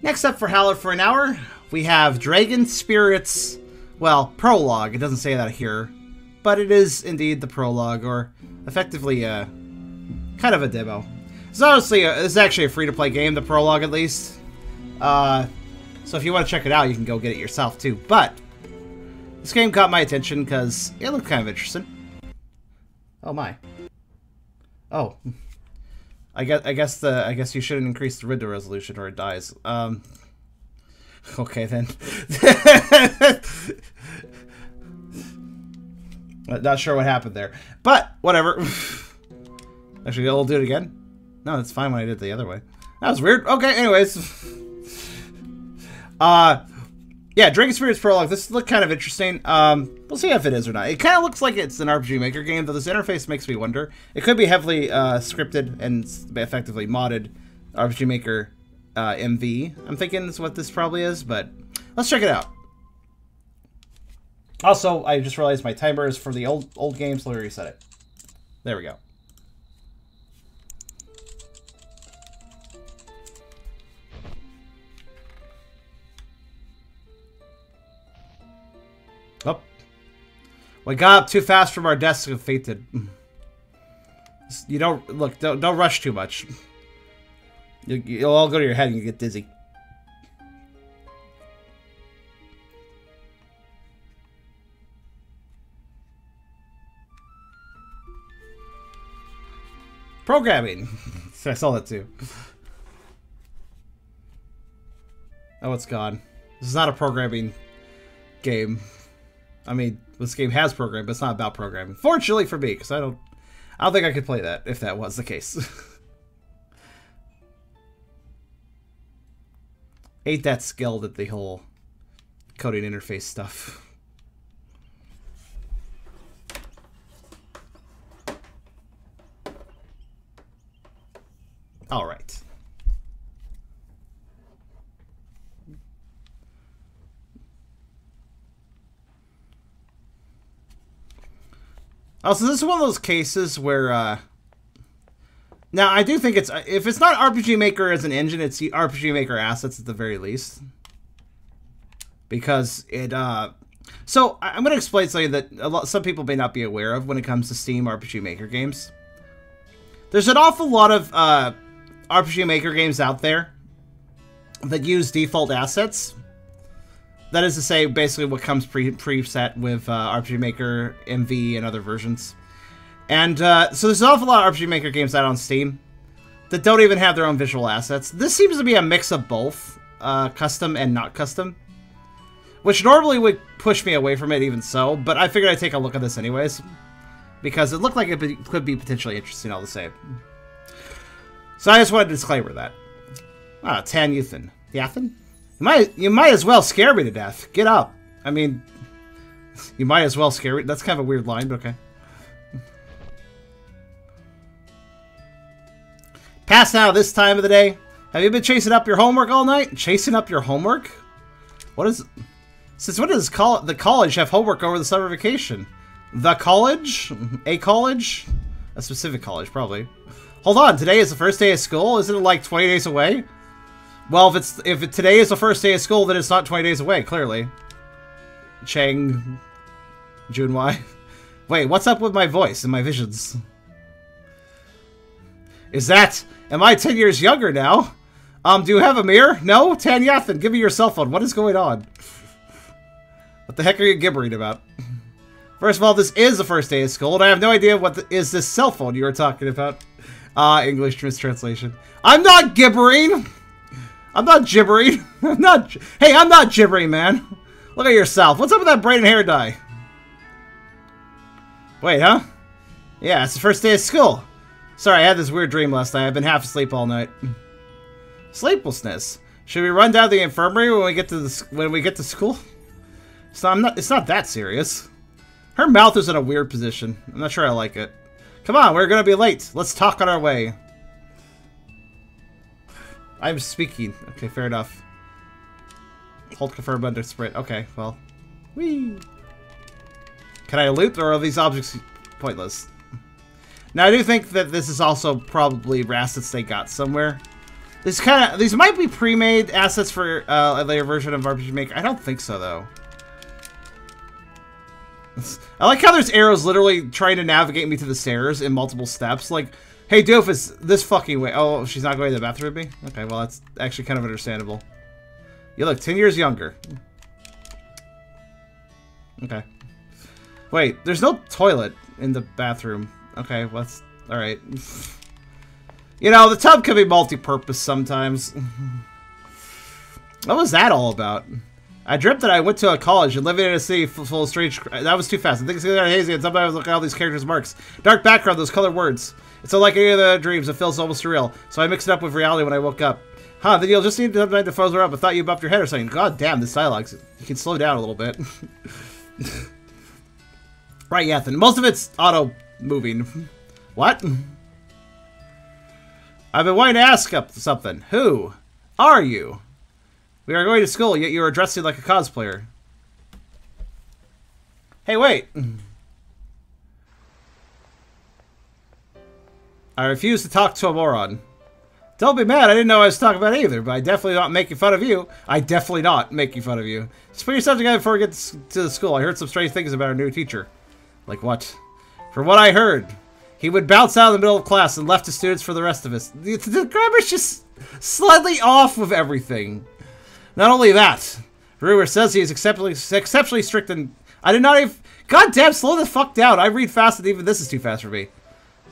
Next up for Howler for an hour, we have Dragon Spirits, well, Prologue. It doesn't say that here, but it is indeed the Prologue, or effectively kind of a demo. It's honestly, it's actually a free-to-play game, the Prologue at least. So if you want to check it out, you can go get it yourself too. But this game caught my attention because it looked kind of interesting. Oh my. Oh. I guess you shouldn't increase the window resolution or it dies. Okay then. Not sure what happened there, but whatever. Actually, I'll do it again. No, it's fine when I did it the other way. That was weird. Okay, anyways. Yeah, Dragon Spirits Prologue. This looked kind of interesting. We'll see if it is or not. It kind of looks like it's an RPG Maker game, though this interface makes me wonder. It could be heavily scripted and effectively modded RPG Maker MV. I'm thinking is what this probably is, but let's check it out. Also, I just realized my timer is for the old game, so let me reset it. There we go. Oh. We got up too fast from our desks and fainted. You don't rush too much. You'll all go to your head and you get dizzy. Programming. I saw that too. Oh, it's gone. This is not a programming game. I mean, this game has programming, but it's not about programming. Fortunately for me, because I don't think I could play that if that was the case. Ain't that skilled at the whole coding interface stuff. All right. Also, this is one of those cases where, now I do think it's, if it's not RPG Maker as an engine, it's the RPG Maker assets at the very least. Because it, so I'm going to explain something that some people may not be aware of when it comes to Steam RPG Maker games. There's an awful lot of RPG Maker games out there that use default assets. That is to say, basically what comes preset with RPG Maker, MV, and other versions. And so there's an awful lot of RPG Maker games out on Steam that don't even have their own visual assets. This seems to be a mix of both, custom and not custom. Which normally would push me away from it even so, but I figured I'd take a look at this anyways. Because it looked like it could be potentially interesting all the same. So I just wanted to disclaimer that. Ah, Tan Yuthan. Yathan? You might as well scare me to death. Get up. I mean, you might as well scare me. That's kind of a weird line, but okay. Past now this time of the day. Have you been chasing up your homework all night? Chasing up your homework? What is... Since when does the college have homework over the summer vacation? The college? A college? A specific college, probably. Hold on, today is the first day of school? Isn't it like 20 days away? Well, if today is the first day of school, then it's not 20 days away, clearly. Chang... Junwai. Wait, what's up with my voice and my visions? Is that... Am I 10 years younger now? Do you have a mirror? No? Tan Yathan, give me your cell phone. What is going on? What the heck are you gibbering about? First of all, this is the first day of school, and I have no idea what is this cell phone you were talking about. English mistranslation. I'm not gibbering! I'm not gibbering. Hey, I'm not gibbering, man. Look at yourself. What's up with that braid and hair dye? Wait, huh? Yeah, it's the first day of school. Sorry, I had this weird dream last night. I've been half asleep all night. Sleeplessness. Should we run down to the infirmary when we get to school? So it's not that serious. Her mouth is in a weird position. I'm not sure I like it. Come on, we're gonna be late. Let's talk on our way. I'm speaking. Okay, fair enough. Hold confirm under sprint. Okay, well. Whee! Can I loot, or are these objects pointless? Now, I do think that this is also probably assets they got somewhere. These might be pre-made assets for a later version of RPG Maker. I don't think so though. I like how there's arrows literally trying to navigate me to the stairs in multiple steps. Like, hey doofus, this fucking way. Oh, she's not going to the bathroom with me? Okay, well that's actually kind of understandable. You look 10 years younger. Okay. Wait, there's no toilet in the bathroom. Okay, well that's... Alright. You know, the tub can be multi-purpose sometimes. What was that all about? I dreamt that I went to a college and living in a city full of strange... That was too fast. I think it's getting hazy and sometimes I look at all these characters' marks. Dark background, those colored words. It's unlike any of the dreams. It feels almost surreal. So I mixed it up with reality when I woke up. Huh, then you'll just need to to froze her up. I thought you bumped your head or something. God damn, this dialogue. You can slow down a little bit. Right, Yathan. Most of it's auto-moving. What? I've been wanting to ask something. Who are you? We are going to school, yet you are dressing like a cosplayer. Hey, wait. I refuse to talk to a moron. Don't be mad, I didn't know I was talking about either, but I definitely not making fun of you. I definitely not making fun of you. Just put yourself together before we get to the school. I heard some strange things about our new teacher. Like what? From what I heard, he would bounce out in the middle of class and left his students for the rest of us. The grammar's just slightly off with everything. Not only that, rumor says he is exceptionally strict and... I did not even... God damn, slow the fuck down. I read fast and even this is too fast for me.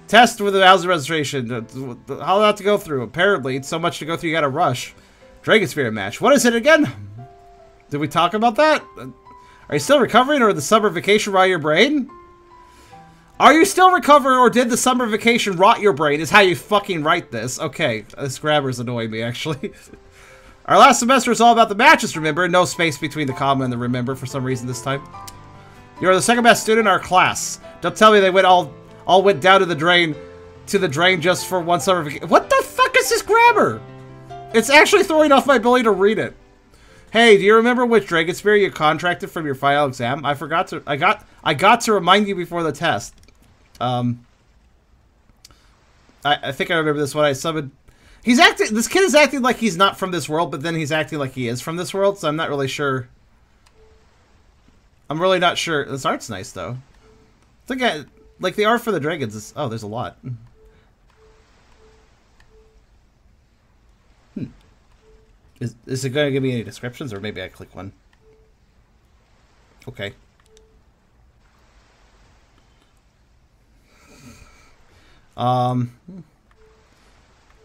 Test with the housing registration. How not to go through. Apparently, it's so much to go through you gotta rush. Dragon Spirit match. What is it again? Did we talk about that? Are you still recovering or did the summer vacation rot your brain? Are you still recovering or did the summer vacation rot your brain is how you fucking write this. Okay, this grammar's annoying me actually. Our last semester is all about the matches, remember? No space between the comma and the remember for some reason this time. You're the second best student in our class. Don't tell me they went all went down to the drain just for one summer vacation. What the fuck is this grammar? It's actually throwing off my ability to read it. Hey, do you remember which Dragon Spirit you contracted from your final exam? I forgot to I got to remind you before the test. I think I remember this one. I summoned. This kid is acting like he's not from this world, but then he's acting like he is from this world, so I'm not really sure. I'm really not sure. This art's nice though. I think like the art for the dragons is... Oh, there's a lot. Is it going to give me any descriptions, or maybe I click one? Okay. None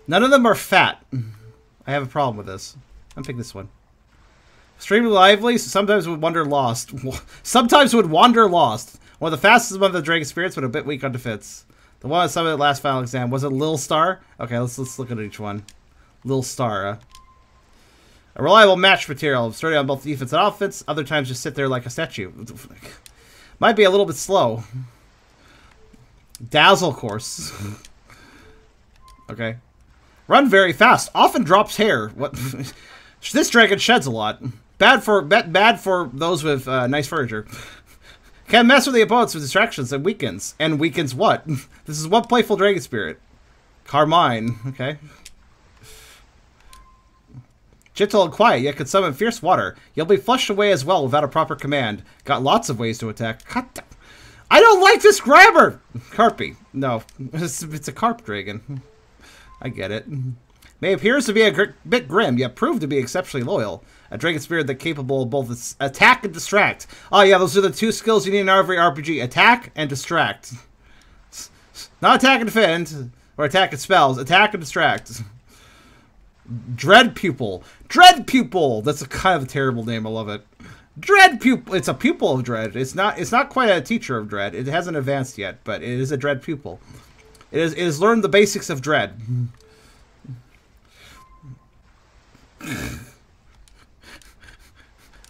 of them are fat. I have a problem with this. I'm picking this one. Extremely lively, sometimes would wander lost. Sometimes would wander lost. One of the fastest among the Dragon Spirits, but a bit weak on defense. The one that summoned the last final exam. Was it Lil Star? Okay, let's look at each one. Lil Star. A reliable match material. Sturdy on both defense and offense. Other times just sit there like a statue. Might be a little bit slow. Dazzle course. Okay. Run very fast. Often drops hair. What? This dragon sheds a lot. Bad for those with nice furniture. Can't mess with the opponents with distractions and weakens. And weakens what? This is one playful Dragon Spirit. Carmine. Okay. Gentle and quiet, yet can summon fierce water. You'll be flushed away as well without a proper command. Got lots of ways to attack. I don't like this grammar! Carpy. No. It's a carp dragon. I get it. May appears to be a bit grim, yet proved to be exceptionally loyal. A dragon spirit that's capable of both attack and distract. Oh yeah, those are the two skills you need in every RPG. Attack and distract. Not attack and defend, or attack and spells. Attack and distract. Dread Pupil. Dread Pupil! That's a kind of a terrible name, I love it. Dread Pupil. It's a pupil of Dread. It's not quite a teacher of Dread. It hasn't advanced yet, but it is a Dread Pupil. It has learned the basics of Dread.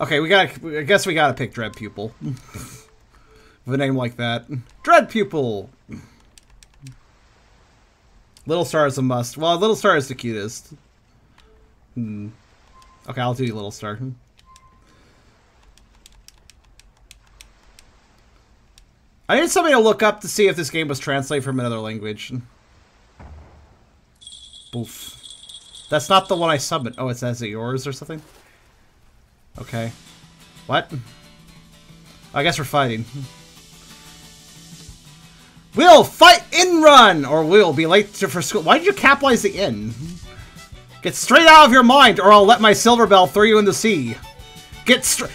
Okay, I guess we gotta pick Dread Pupil. With a name like that. Dread Pupil! Little Star is a must. Well, Little Star is the cutest. Okay, I'll do Little Star. I need somebody to look up to see if this game was translated from another language. Boof. That's not the one I summoned. Oh, it says it yours or something? Okay. What? I guess we're fighting. We'll fight in run! Or we'll be late for school. Why did you capitalize the in? Get straight out of your mind, or I'll let my silver bell throw you in the sea. Get straight.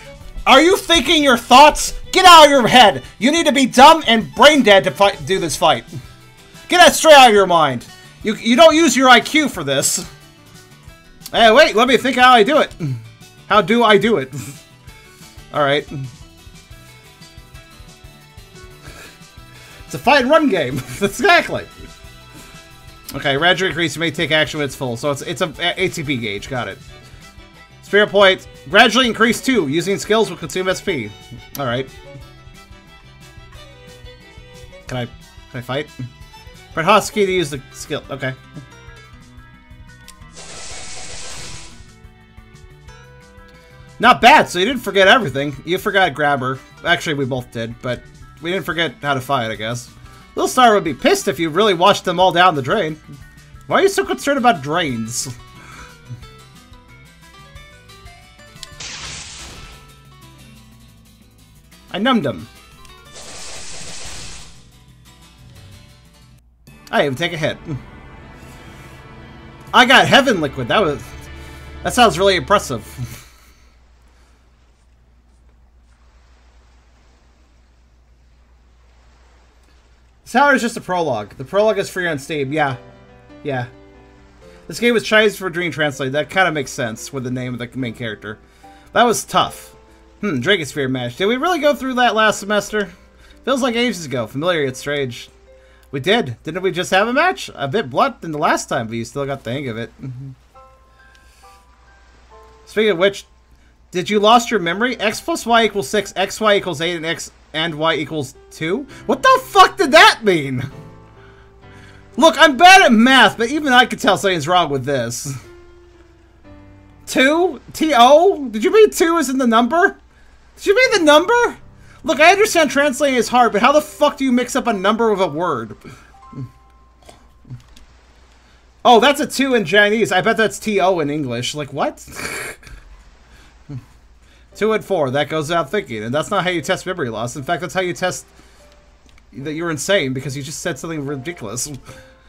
Are you thinking your thoughts? Get out of your head. You need to be dumb and brain dead to do this fight. Get that straight out of your mind. You don't use your IQ for this. Hey, wait, let me think how I do it. How do I do it? Alright. It's a fight and run game. Exactly. Okay, gradually increase. You may take action when it's full. So it's a ATP gauge. Got it. Spirit point. Gradually increase 2. Using skills will consume SP. Alright. Can I fight? Press hotkey to use the skill. Okay. Not bad, so you didn't forget everything. You forgot grabber. Actually, we both did, but we didn't forget how to fight, I guess. Little Star would be pissed if you really watched them all down the drain. Why are you so concerned about drains? I numbed him. I even take a hit. I got heaven liquid. That sounds really impressive. Howler is just a prologue. The prologue is free on Steam. Yeah. Yeah. This game was Chinese for Dream Translate. That kind of makes sense with the name of the main character. That was tough. Dragon Sphere match. Did we really go through that last semester? Feels like ages ago. Familiar yet strange. We did. Didn't we just have a match? A bit blunt than the last time, but you still got the hang of it. Speaking of which, did you lost your memory? X plus Y equals 6, XY equals 8, and X and Y equals 2? What the fuck did that mean? Look, I'm bad at math, but even I could tell something's wrong with this. 2? T-O? Did you mean 2 is in the number? Did you mean the number? Look, I understand translating is hard, but how the fuck do you mix up a number with a word? Oh, that's a 2 in Chinese. I bet that's T-O in English. Like, what? 2 and 4. That goes without thinking. And that's not how you test memory loss. In fact, that's how you test that you're insane, because you just said something ridiculous.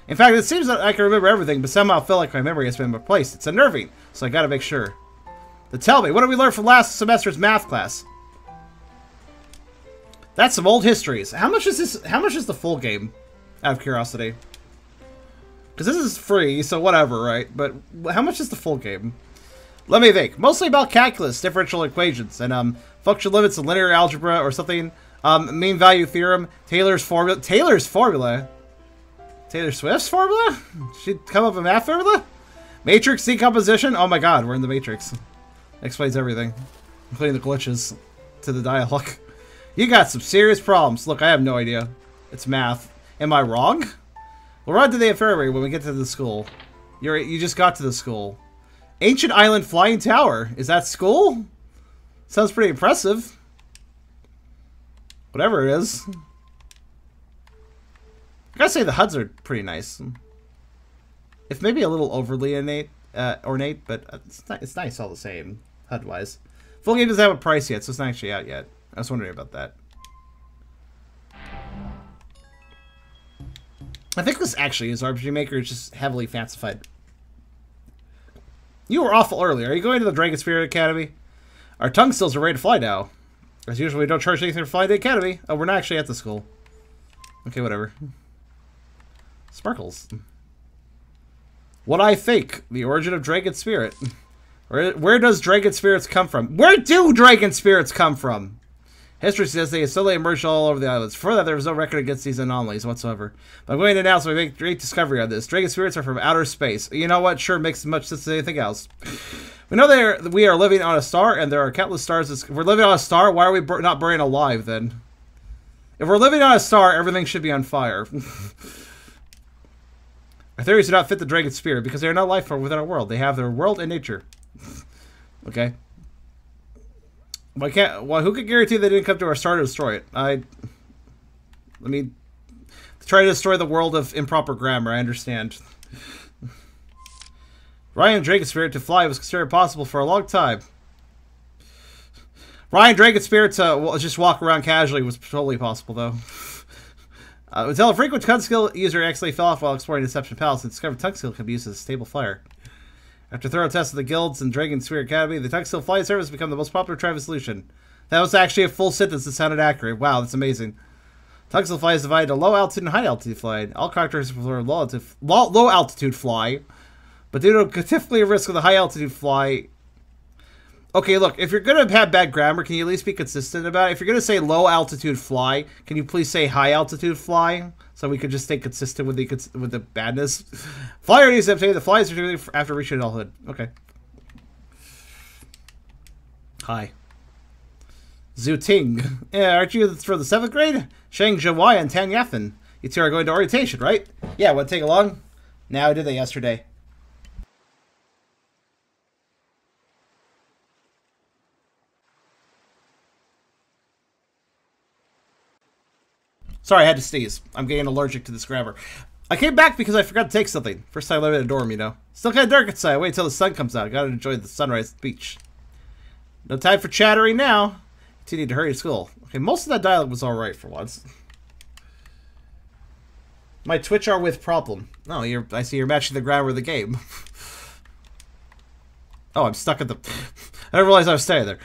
In fact, it seems that I can remember everything, but somehow I feel like my memory has been replaced. It's unnerving, so I gotta make sure. But tell me, what did we learn from last semester's math class? That's some old histories. How much is this? How much is the full game? Out of curiosity. Because this is free, so whatever, right? But how much is the full game? Let me think. Mostly about calculus, differential equations, and function limits and linear algebra or something. Mean value theorem, Taylor's formula. Taylor's formula? Taylor Swift's formula? She'd come up with a math formula? Matrix decomposition? Oh my god, we're in the Matrix. Explains everything, including the glitches to the dialogue. You got some serious problems. Look, I have no idea. It's math. Am I wrong? We'll run to the infirmary when we get to the school. You just got to the school. Ancient Island Flying Tower. Is that school? Sounds pretty impressive. Whatever it is. I gotta say the HUDs are pretty nice. If maybe a little overly ornate, but it's nice all the same, HUD-wise. Full game doesn't have a price yet, so it's not actually out yet. I was wondering about that. I think this actually is RPG Maker. It's just heavily fancified. You were awful early. Are you going to the Dragon Spirit Academy? Our tongue stills are ready to fly now. As usual, we don't charge anything for flying to the academy. Oh, we're not actually at the school. Okay, whatever. Sparkles. What I think. The origin of Dragon Spirit. Where does Dragon Spirits come from? Where do Dragon Spirits come from? History says they slowly emerged all over the islands. Before that, there was no record against these anomalies whatsoever. But I'm going to announce we make great discovery on this. Dragon spirits are from outer space. You know what? Sure makes as much sense as anything else. We know we are living on a star, and there are countless stars. If we're living on a star, why are we not burning alive, then? If we're living on a star, everything should be on fire. Our theories do not fit the Dragon Spirit, because they are not life form within our world. They have their world and nature. Okay. Well, who could guarantee they didn't come to our star to destroy it? Let me try to destroy the world of improper grammar. I understand. Ryan Dragon's spirit to fly was considered impossible for a long time. Ryan Dragon's spirit to just walk around casually was totally possible, though. Until a frequent Tunskill user accidentally fell off while exploring Deception Palace and discovered Tunskill could be used as a stable flyer. After thorough tests of the guilds and Dragon Spirit Academy, the Tunskill flight service has become the most popular travel solution. That was actually a full sentence that sounded accurate. Wow, that's amazing. Tunskill flight is divided into low altitude and high altitude flight. All characters prefer low altitude fly, but due to typically a risk of the high altitude fly. Okay, look, if you're going to have bad grammar, can you at least be consistent about it? If you're going to say low altitude fly, can you please say high altitude fly? So we could just stay consistent with the badness. Flyer needs to obtain the flight certificate after reaching adulthood. Okay. Hi. Zhu Ting. Yeah, aren't you for the 7th grade? Sheng Zhawai and Tan Yafin. You two are going to orientation, right? Yeah, want to take along? No, I did that yesterday. Sorry, I had to sneeze. I'm getting allergic to this grammar. I came back because I forgot to take something. First time I lived in a dorm, you know. Still kind of dark outside. Wait until the sun comes out. I gotta enjoy the sunrise at the beach. No time for chattering now. You need to hurry to school. Okay, most of that dialogue was alright for once. My Twitch are with problem. Oh, I see you're matching the grammar of the game. Oh, I'm stuck at the... I didn't realize I was staying there.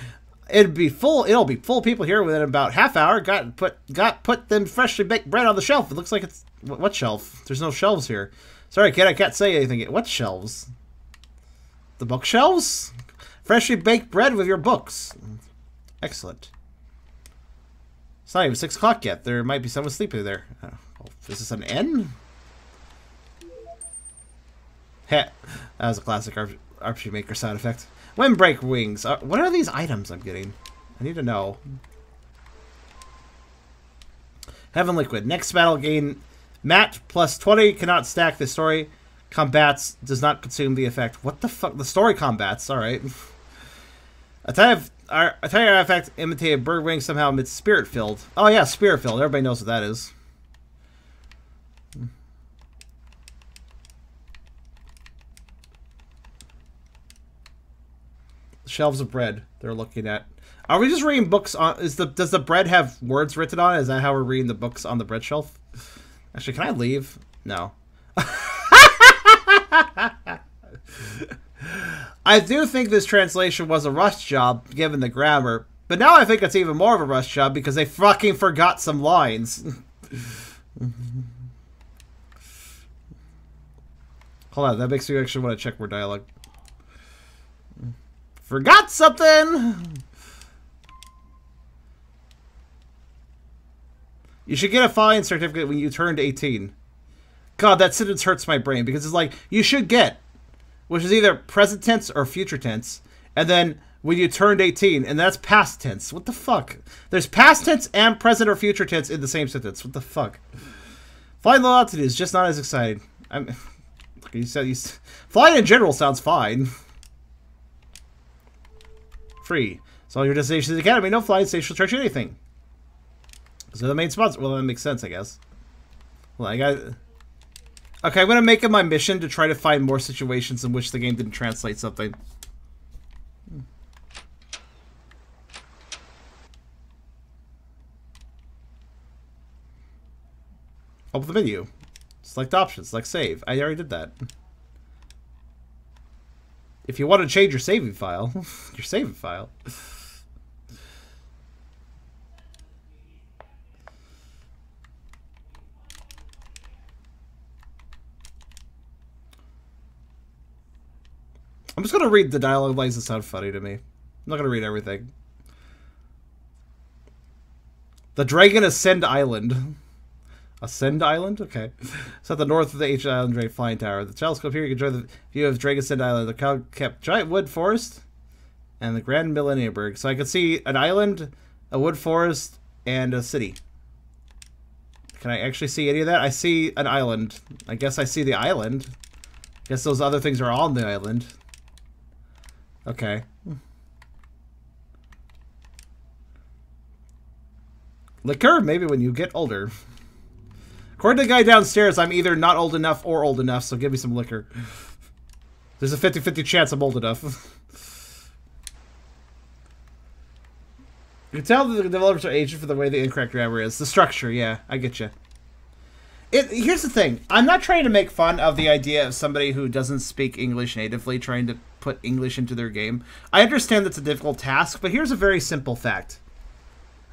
It'll be full of people here within about half hour. Got put them freshly baked bread on the shelf. It looks like it's... What shelf? There's no shelves here. Sorry, kid, I can't say anything. What shelves? The bookshelves? Freshly baked bread with your books. Excellent. It's not even 6 o'clock yet. There might be someone sleeping there. Oh, is this an N? Heh. That was a classic RPG Maker sound effect. Windbreak wings. What are these items I'm getting? I need to know. Heaven Liquid. Next battle gain Mat plus 20. Cannot stack the story. Combats. Does not consume the effect. What the fuck? The story combats. Alright. A type of effect imitated bird wing somehow amidst spirit filled. Oh yeah, spirit filled. Everybody knows what that is. Shelves of bread they're looking at. Are we just reading books on... does the bread have words written on it? Is that how we're reading the books on the bread shelf? Actually, can I leave? No. I do think this translation was a rush job, given the grammar. But now I think it's even more of a rush job because they fucking forgot some lines. Hold on, that makes me actually want to check more dialogue. Forgot something! You should get a fine certificate when you turned 18. God, that sentence hurts my brain because it's like, you should get, which is either present tense or future tense, and then when you turned 18, and that's past tense. What the fuck? There's past tense and present or future tense in the same sentence. What the fuck? Flying low altitude is just not as exciting. Flying in general sounds fine. Free. So all your destinations in the academy, no flying station will charge you anything. So the main sponsor. Well, that makes sense, I guess. Well, I got. Okay, I'm gonna make it my mission to try to find more situations in which the game didn't translate something. Open the menu. Select options. Select save. I already did that. If you want to change your saving file, your saving file. I'm just going to read the dialogue lines that sound funny to me. I'm not going to read everything. The Dragon Ascend Island. Ascend Island? Okay. It's at the north of the Ancient Island Dragon Flying Tower. The telescope here, you can enjoy the view of Dragon Ascend Island. The crowd kept giant wood forest and the Grand Millenniumberg. So I can see an island, a wood forest, and a city. Can I actually see any of that? I see an island. I guess I see the island. I guess those other things are on the island. Okay. Liquor? Maybe when you get older. According to the guy downstairs, I'm either not old enough or old enough, so give me some liquor. There's a 50-50 chance I'm old enough. You can tell that the developers are aging for the way the incorrect grammar is. The structure, yeah, I get you. Here's the thing. I'm not trying to make fun of the idea of somebody who doesn't speak English natively trying to put English into their game. I understand that's a difficult task, but here's a very simple fact.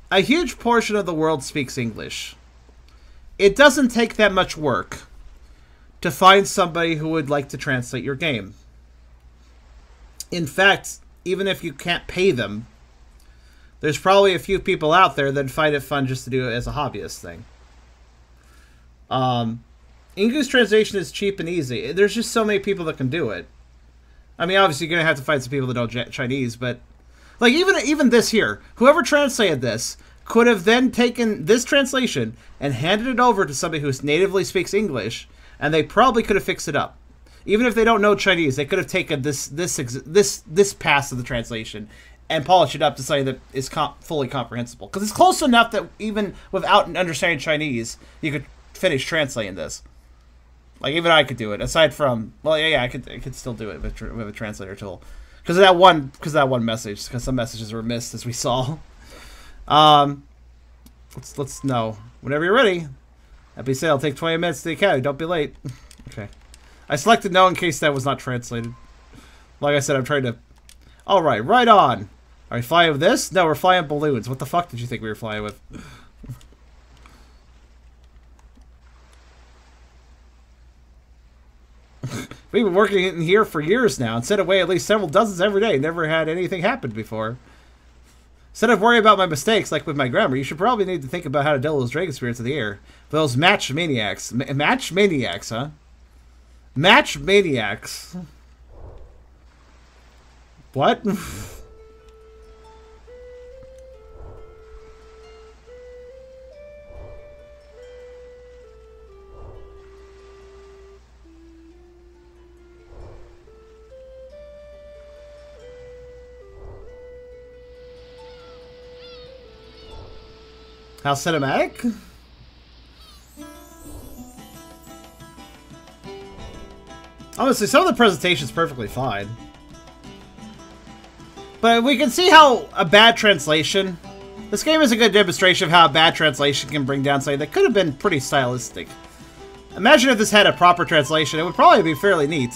A huge portion of the world speaks English. It doesn't take that much work to find somebody who would like to translate your game. In fact, even if you can't pay them, there's probably a few people out there that find it fun just to do it as a hobbyist thing. English translation is cheap and easy. There's just so many people that can do it. I mean, obviously, you're going to have to find some people that know Chinese, but... Like, even this here, whoever translated this could have then taken this translation and handed it over to somebody who natively speaks English, and they probably could have fixed it up. Even if they don't know Chinese, they could have taken this pass of the translation and polish it up to something that is fully comprehensible. Because it's close enough that even without understanding Chinese, you could finish translating this. Like, even I could do it. Aside from, well, yeah, I could still do it with a translator tool. Because of that one message. Because some messages were missed, as we saw. Let's know. Whenever you're ready. That being said, it'll take 20 minutes to the academy. Don't be late. Okay. I selected no in case that was not translated. Like I said, I'm trying to... Alright, right on. Are we flying with this? No, we're flying balloons. What the fuck did you think we were flying with? We've been working in here for years now and sent away at least several dozens every day. Never had anything happen before. Instead of worrying about my mistakes, like with my grammar, you should probably need to think about how to deal with those dragon spirits of the air. Those match maniacs. Match maniacs, huh? Match maniacs. What? How cinematic? Honestly, some of the presentation's perfectly fine. But we can see how a bad translation... This game is a good demonstration of how a bad translation can bring down something that could have been pretty stylistic. Imagine if this had a proper translation, it would probably be fairly neat.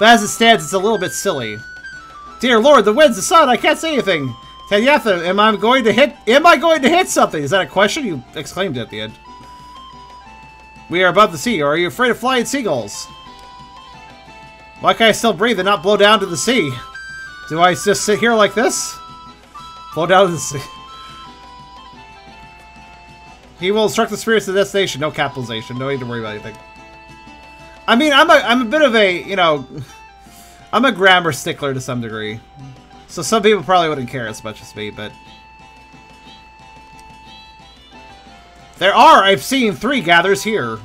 But as it stands, it's a little bit silly. Dear Lord, the winds, the sun, I can't say anything. Tanyatha, am I going to hit something? Is that a question? You exclaimed at the end. We are above the sea, or are you afraid of flying seagulls? Why can't I still breathe and not blow down to the sea? Do I just sit here like this? Blow down to the sea. He will instruct the spirits to the destination. No capitalization. No need to worry about anything. I mean, I'm a bit of a, you know... I'm a grammar stickler to some degree. So some people probably wouldn't care as much as me, but... I've seen 3 gathers here.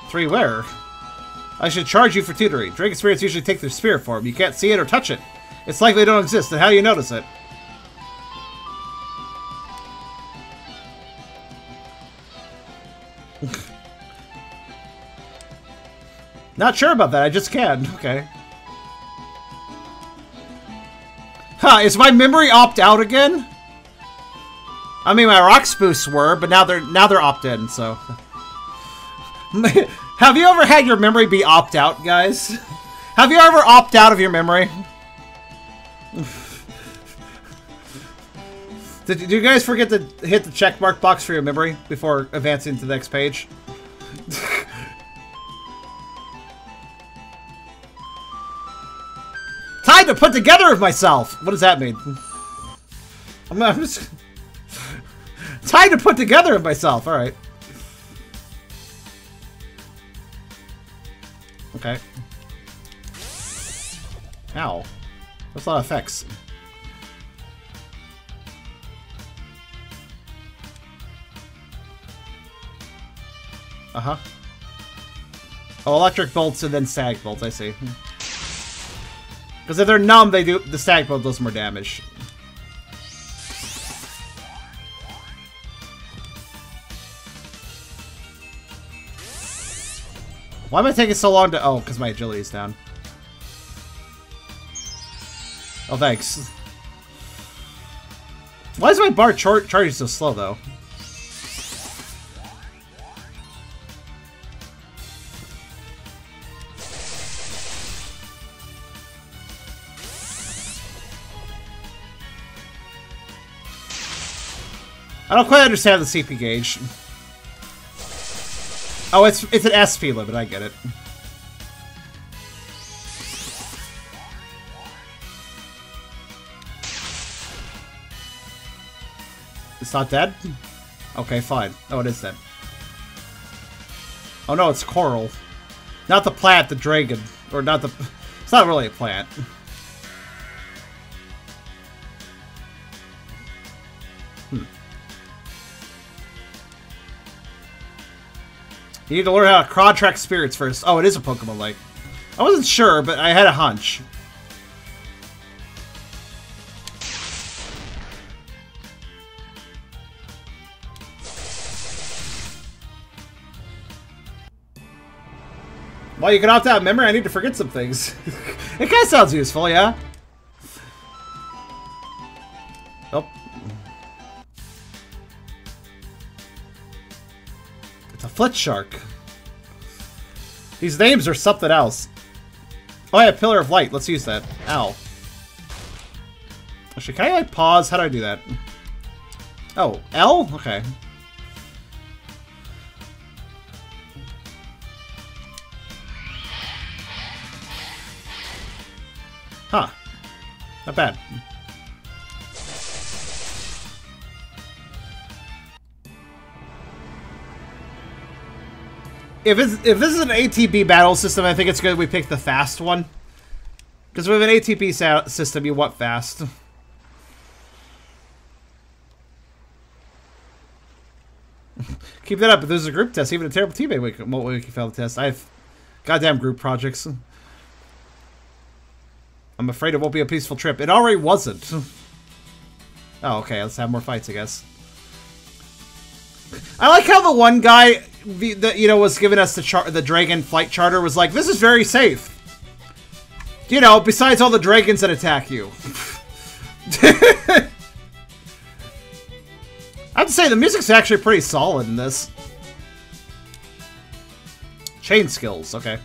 3 where? I should charge you for tutoring. Dragon spirits usually take their spirit form. You can't see it or touch it. It's like they don't exist, and how do you notice it? Not sure about that, I just can. Okay. Huh, is my memory opt-out again? I mean, my rock spoofs were, but now they're opt-in, so... Have you ever had your memory be opt-out, guys? Have you ever opt-out of your memory? Did you guys forget to hit the checkmark box for your memory before advancing to the next page? Time to put together of myself! What does that mean? I'm just... Time to put together of myself, alright. Okay. Ow. That's a lot of effects. Uh-huh. Oh, electric bolts and then stag bolts, I see. Because if they're numb, the stag bolt does more damage. Why am I taking so long to... Oh, because my agility is down. Oh, thanks. Why is my bar charging so slow, though? I don't quite understand the CP gauge. Oh, it's an SP limit, I get it. It's not dead? Okay, fine. Oh, it is dead. Oh no, it's coral. Not the plant, the dragon. Or not the... It's not really a plant. You need to learn how to contract spirits first. Oh, it is a Pokemon Lake. I wasn't sure, but I had a hunch. Well, you can opt out of memory. I need to forget some things. It kind of sounds useful, yeah? Oh. It's a foot shark. These names are something else. Oh, yeah, Pillar of Light. Let's use that. Ow. Actually, can I, like, pause? How do I do that? Oh, L? Okay. Huh. Not bad. If this is an ATB battle system, I think it's good we pick the fast one. Because with an ATB system, you want fast. Keep that up. If there's a group test, even a terrible teammate we can fail the test. I have goddamn group projects. I'm afraid it won't be a peaceful trip. It already wasn't. Oh, okay. Let's have more fights, I guess. I like how the one guy that, you know, was giving us the dragon flight charter was like, this is very safe. You know, besides all the dragons that attack you. I have to say, the music's actually pretty solid in this. Chain skills, okay.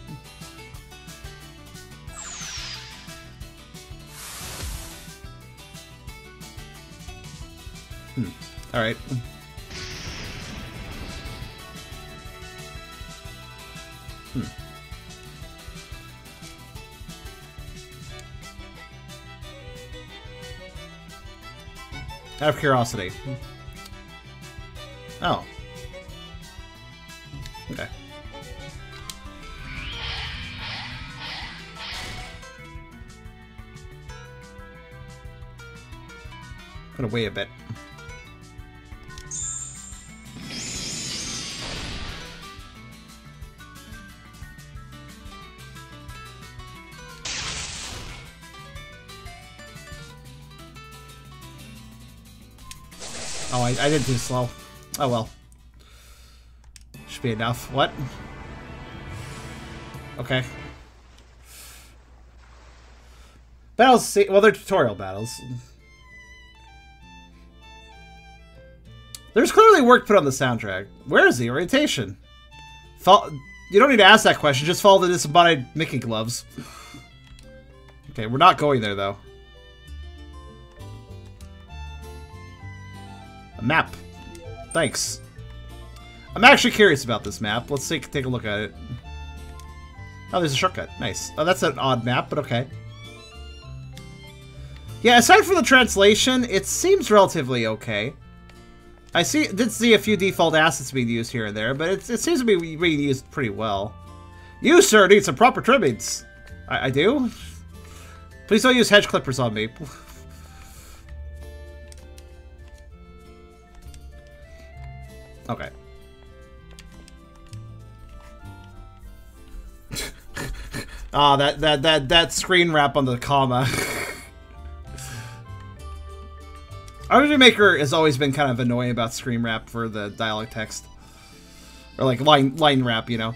Alright. Out of curiosity. Oh. Okay. Gonna wait a bit. Oh, I did too slow. Oh well. Should be enough. What? Okay. Battles, well, they're tutorial battles. There's clearly work put on the soundtrack. Where is the orientation? You don't need to ask that question, just follow the disembodied Mickey gloves. Okay, we're not going there, though. A map. Thanks. I'm actually curious about this map. Let's take a look at it. Oh, there's a shortcut. Nice. Oh, that's an odd map, but okay. Yeah, aside from the translation, it seems relatively okay. I did see a few default assets being used here and there, but it seems to be being used pretty well. You, sir, need some proper trimmings. I do? Please don't use hedge clippers on me. Okay. Ah, that screen wrap on the comma. RPG Maker has always been kind of annoying about screen wrap for the dialogue text. Or like line wrap, you know.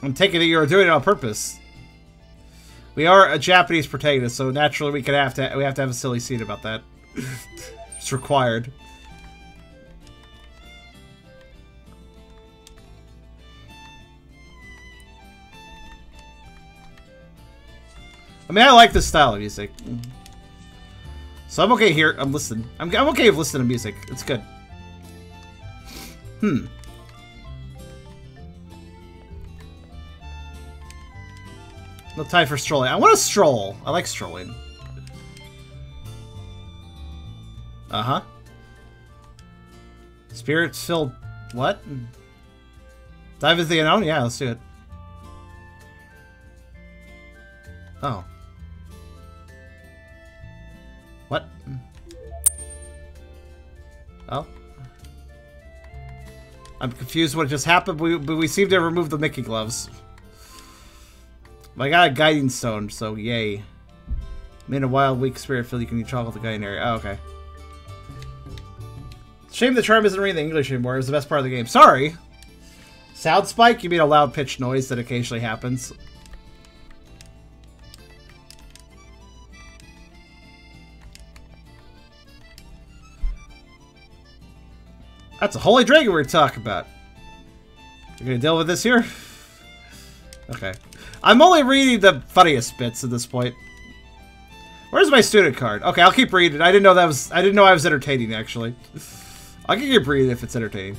I'm taking it you're doing it on purpose. We are a Japanese protagonist, so naturally we have to have a silly scene about that. It's required. I mean, I like this style of music. So I'm okay here. I'm listening. I'm okay with listening to music. It's good. No time for strolling. I want to stroll. I like strolling. Uh-huh. Spirit-filled... What? Dive into the unknown? Yeah, let's do it. Oh. What? Oh. I'm confused what just happened, but we seem to have removed the Mickey gloves. I got a guiding stone, so yay. In a wild, weak spirit field, you can control the guiding area. Oh, okay. Shame the charm isn't reading the English anymore. It was the best part of the game. Sorry! Sound spike? You mean a loud pitched noise that occasionally happens? That's a holy dragon we're talking about. You're gonna deal with this here? Okay. I'm only reading the funniest bits at this point. Where's my student card? Okay, I'll keep reading. I didn't know I was entertaining, actually. I can keep reading if it's entertaining.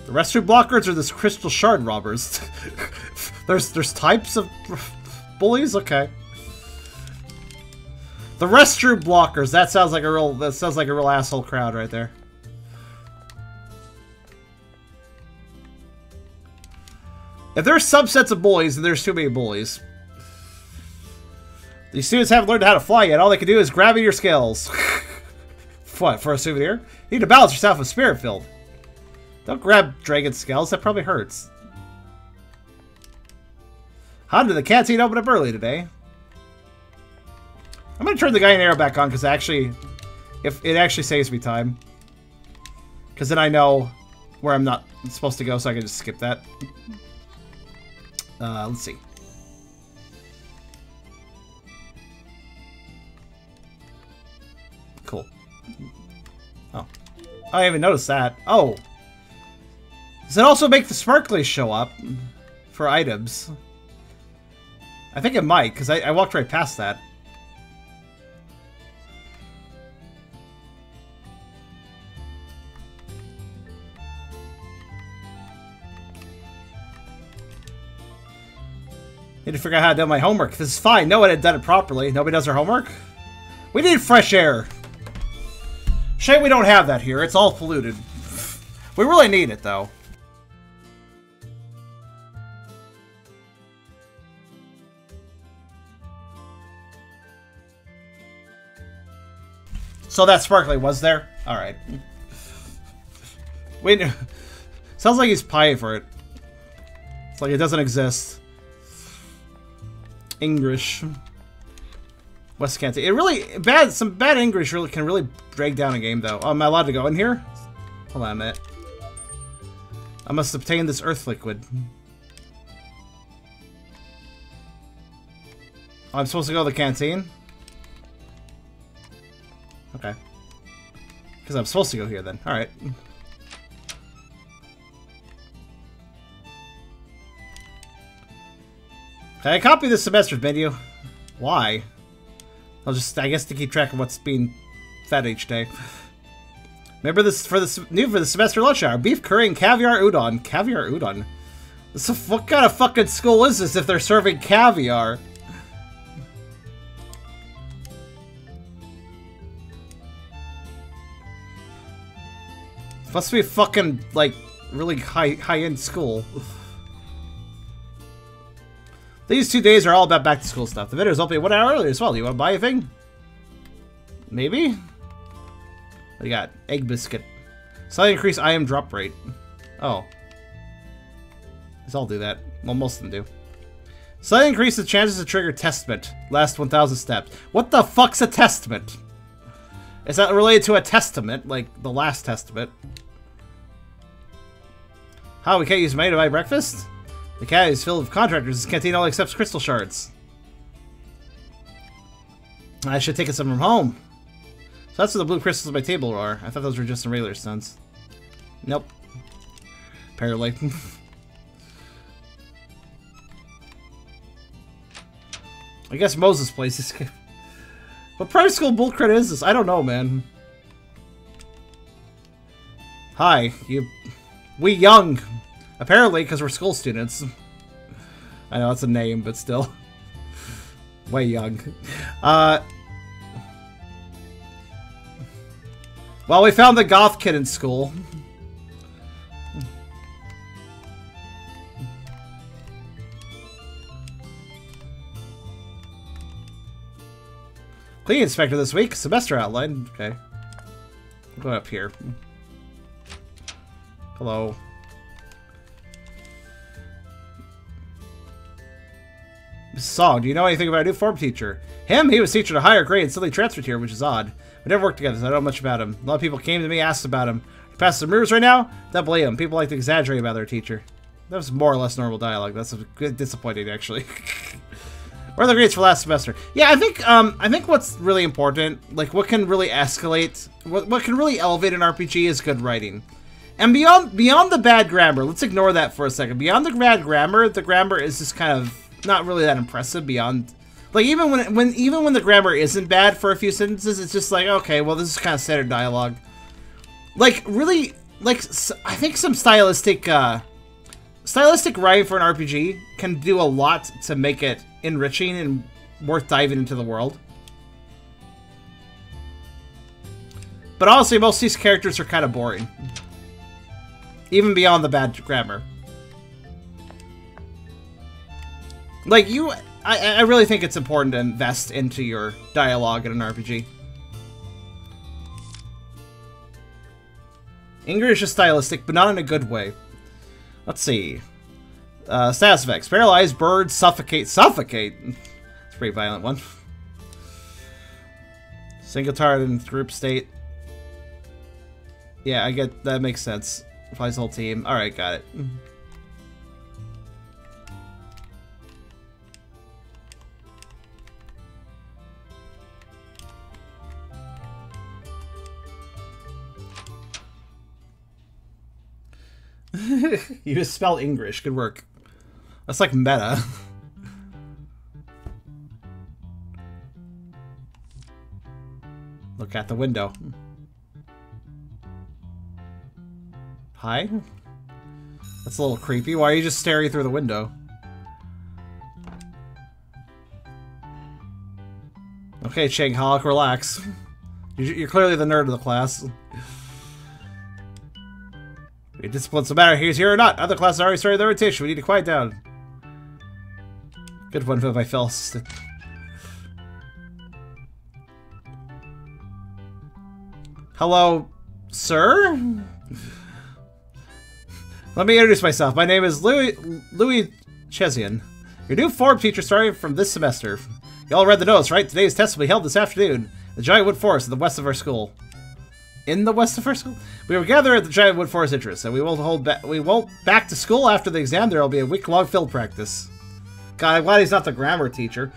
The restroom blockers or this crystal shard robbers? There's types of bullies? Okay. The restroom blockers. That sounds like a real asshole crowd right there. If there's subsets of bullies, then there's too many bullies. These students haven't learned how to fly yet. All they can do is grab your skills. What, for a souvenir? You need to balance yourself with spirit filled. Don't grab dragon scales. That probably hurts. How did the canteen open up early today? I'm gonna turn the guiding arrow back on because if it actually saves me time. Because then I know where I'm not supposed to go, so I can just skip that. Let's see. Cool. Oh. I didn't even notice that. Oh. Does it also make the sparklies show up for items? I think it might, because I walked right past that. Need to figure out how to do my homework. This is fine. No one had done it properly. Nobody does their homework? We need fresh air. Shame we don't have that here. It's all polluted. We really need it, though. So that sparkly was there? Alright. Wait. Sounds like he's paying for it. It's like it doesn't exist. English. West Canton. It really some bad English can really drag down a game though. Oh, am I allowed to go in here? Hold on a minute. I must obtain this earth liquid. Oh, I'm supposed to go to the canteen? Okay. Because I'm supposed to go here then. Alright. Can I copy this semester's menu? Why? I'll just, I guess, to keep track of what's being fed each day. Remember this for the semester lunch hour: beef curry and caviar udon. Caviar udon. What kind of fucking school is this if they're serving caviar? Must be a fucking like really high-end school. These 2 days are all about back-to-school stuff. The video's opening 1 hour earlier as well. Do you want to buy a thing? Maybe? What do you got? Egg biscuit. Slightly increase IM drop rate. Oh. These all do that. Well, most of them do. Slightly increase the chances to trigger testament. Last 1,000 steps. What the fuck's a testament? Is that related to a testament? Like the last testament? How, we can't use money to buy breakfast? The cat is filled with contractors. This canteen only accepts crystal shards. I should take some from home. So that's what the blue crystals on my table are. I thought those were just some regular stones. Nope. Apparently. I guess Moses' place is... What private school bullcrap is this? I don't know, man. Hi, we young. Apparently, because we're school students. I know it's a name, but still. Way young. Well, we found the goth kid in school. Cleaning inspector this week. Semester outline. Okay. I'm going up here. Hello. Mrs. Song, do you know anything about a new form teacher? Him? He was teaching a higher grade and suddenly transferred here, which is odd. We never worked together, so I don't know much about him. A lot of people came to me, asked about him. He passes some rumors right now? Don't believe him. People like to exaggerate about their teacher. That was more or less normal dialogue. That's a bit disappointing, actually. What are the grades for last semester? Yeah, I think what's really important, like what can really escalate, what can really elevate an RPG is good writing. And beyond the bad grammar, let's ignore that for a second. Beyond the bad grammar, the grammar is just kind of not really that impressive. Beyond, like even when the grammar isn't bad for a few sentences, it's just like, okay, well, this is kind of standard dialogue. Like really, like I think some stylistic writing for an RPG can do a lot to make it enriching and worth diving into the world. But honestly, most of these characters are kind of boring. Even beyond the bad grammar. Like, I really think it's important to invest into your dialogue in an RPG. English is stylistic, but not in a good way. Let's see. Status effects. Paralyzed, bird, suffocate. Suffocate? It's a pretty violent one. Single target in group state. Yeah, I get that makes sense. Applies the whole team. Alright, got it. You just spelled English. Good work. That's like meta. Look at the window. Hi? That's a little creepy. Why are you just staring through the window? Okay, Chang Hawk, relax. You're clearly the nerd of the class. Your discipline's the matter, he's here or not. Other classes already started their rotation. We need to quiet down. Good one for my fellow assistant. Hello, sir? Let me introduce myself. My name is Louis Chezian, your new form teacher starting from this semester. You all read the notes, right? Today's test will be held this afternoon in the Giant Wood Forest in the west of our school. In the west of our school? We will gather at the Giant Wood Forest entrance, and we won't back to school after the exam. There will be a week-long field practice. God, I'm glad he's not the grammar teacher.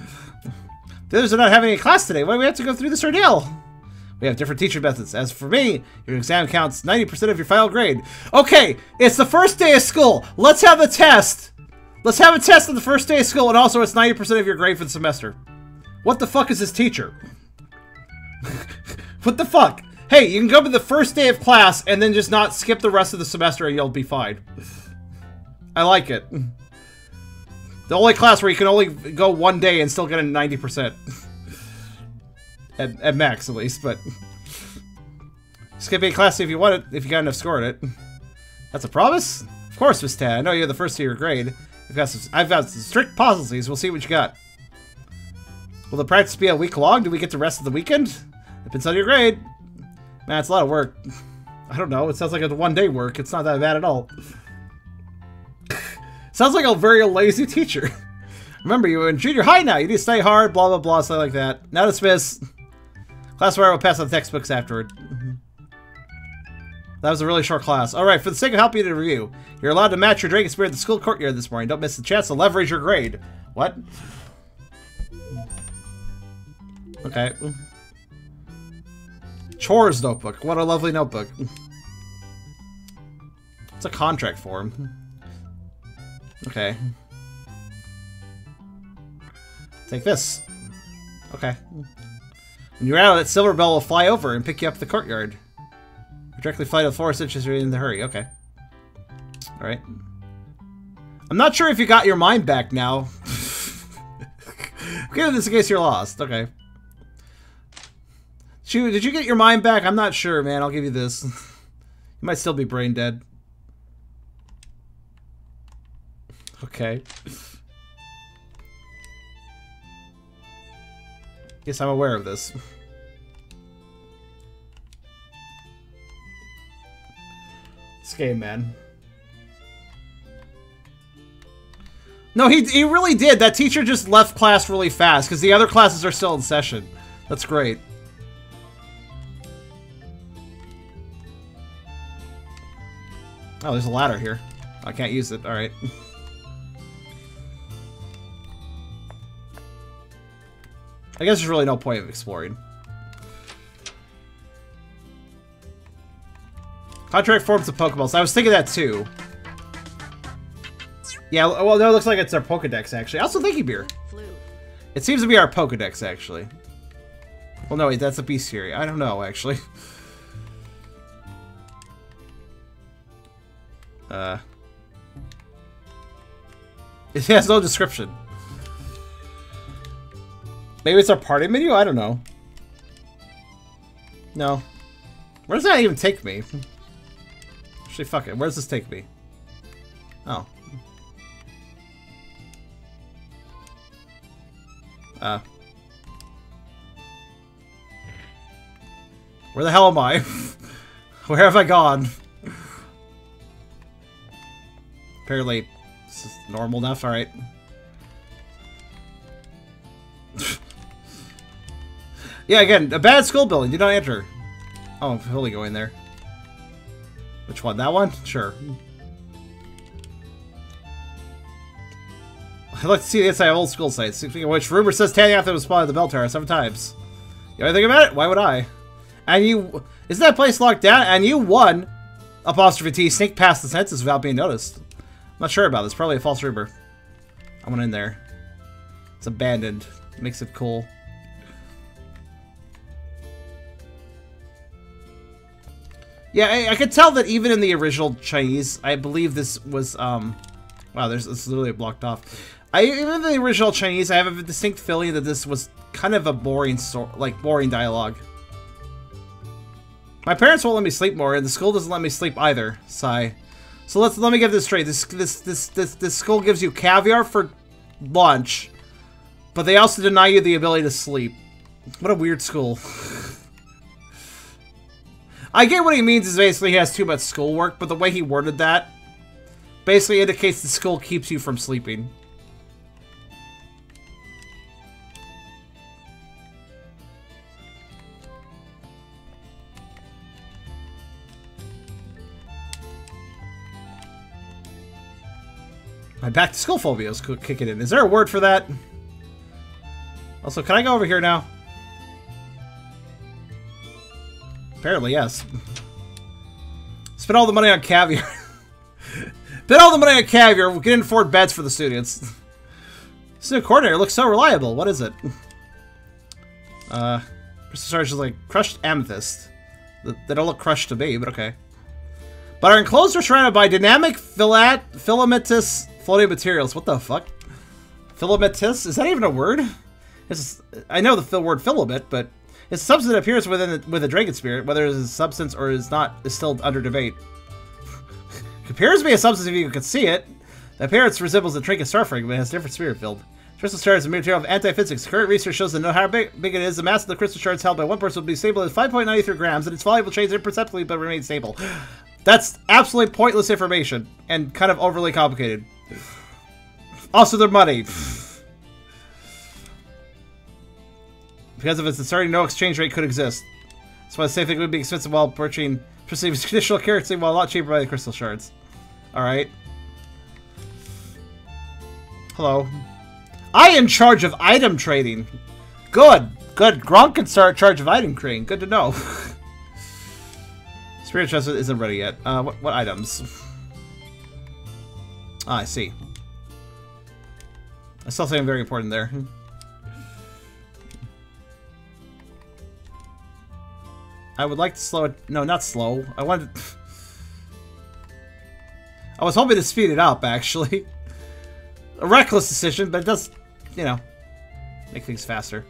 The others are not having any class today. Why do we have to go through this ordeal? We have different teaching methods. As for me, your exam counts 90% of your final grade. Okay, it's the first day of school. Let's have a test. Let's have a test on the first day of school, and also it's 90% of your grade for the semester. What the fuck is this teacher? What the fuck? Hey, you can go to the first day of class and then just not skip the rest of the semester and you'll be fine. I like it. The only class where you can only go one day and still get a 90%. At max, at least, but... Skip a class if you want it, if you got enough score in it. That's a promise? Of course, Miss Tad. I know you're the first of your grade. I've got some strict policies. We'll see what you got. Will the practice be a week long? Do we get the rest of the weekend? Depends on your grade. Man, it's a lot of work. I don't know. It sounds like a one-day work. It's not that bad at all. Sounds like a very lazy teacher. Remember, you're in junior high now. You need to stay hard, blah, blah, blah, stuff like that. Now dismiss. Class where I will pass on the textbooks afterward. That was a really short class. Alright, for the sake of helping you to review, you're allowed to match your Dragon Spirit at the school courtyard this morning. Don't miss the chance to leverage your grade. What? Okay. Chores notebook. What a lovely notebook. It's a contract form. Okay. Take this. Okay. When you're out, that silver bell will fly over and pick you up the courtyard. Directly fly to the forest inches in the hurry. Okay. Alright. I'm not sure if you got your mind back now. Okay, this in case you're lost. Okay. Did you get your mind back? I'm not sure, man. I'll give you this. You might still be brain dead. Okay. Guess I'm aware of this. This game, man. No, he really did. That teacher just left class really fast because the other classes are still in session. That's great. Oh, there's a ladder here. I can't use it. Alright. I guess there's really no point of exploring. Contract forms of Pokeballs. I was thinking that too. Yeah, well, no, it looks like it's our Pokedex, actually. Also, thank you, Beer. It seems to be our Pokedex, actually. Well, no, wait, that's a bestiary. I don't know, actually. It has no description. Maybe it's our party menu? I don't know. No. Where does that even take me? Actually, fuck it. Where does this take me? Oh. Where the hell am I? Where have I gone? Apparently, this is normal enough. Alright. Yeah, again, a bad school building. Do not enter. Oh, I'm totally going there. Which one? That one? Sure. I'd like to see the inside of old school sites. Speaking of which, rumor says standing after was spotted at the bell tower 7 times. You know anything about it? Why would I? And you... Isn't that place locked down? And you won! Apostrophe T. Sneak past the census without being noticed. I'm not sure about this. Probably a false rumor. I went in there. It's abandoned. Makes it cool. Yeah, I could tell that even in the original Chinese, I believe this was, wow, this is literally blocked off. Even in the original Chinese, I have a distinct feeling that this was kind of a boring boring dialogue. My parents won't let me sleep more, and the school doesn't let me sleep either. Sigh. So let me get this straight. This school gives you caviar for lunch, but they also deny you the ability to sleep. What a weird school. I get what he means is basically he has too much schoolwork, but the way he worded that basically indicates the school keeps you from sleeping. My back to school phobia is kicking in. Is there a word for that? Also, can I go over here now? Apparently, yes. Spend all the money on caviar. Spend all the money on caviar. We can afford beds for the students. This new coordinator looks so reliable. What is it? Crystal Stars is like crushed amethyst. They don't look crushed to me, but okay. But our enclosed are surrounded by dynamic filamentous floating materials. What the fuck? Filamentous? Is that even a word? I know the word filament, but it's a substance that appears with a dragon spirit. Whether it is a substance or is not is still under debate. It appears to be a substance if you can see it. The appearance resembles a trinket starfrag, but it has a different spirit field. Crystal star is a material of anti-physics. Current research shows that no how big it is, the mass of the crystal shards held by one person will be stable at 5.93 grams, and its volume will change imperceptibly but remain stable. That's absolutely pointless information, and kind of overly complicated. Also, their money. Because of its uncertainty, no exchange rate could exist. That's why the same thing would be expensive while purchasing Perceives additional currency while a lot cheaper by the crystal shards. Alright. Hello. I am in charge of item trading. Good. Good. Gronk can start in charge of item trading. Good to know. Spirit chest isn't ready yet. What items? Ah, I see. I saw something very important there. I would like to slow it. No, not slow. I wanted. I was hoping to speed it up, actually. A reckless decision, but it does, you know, make things faster.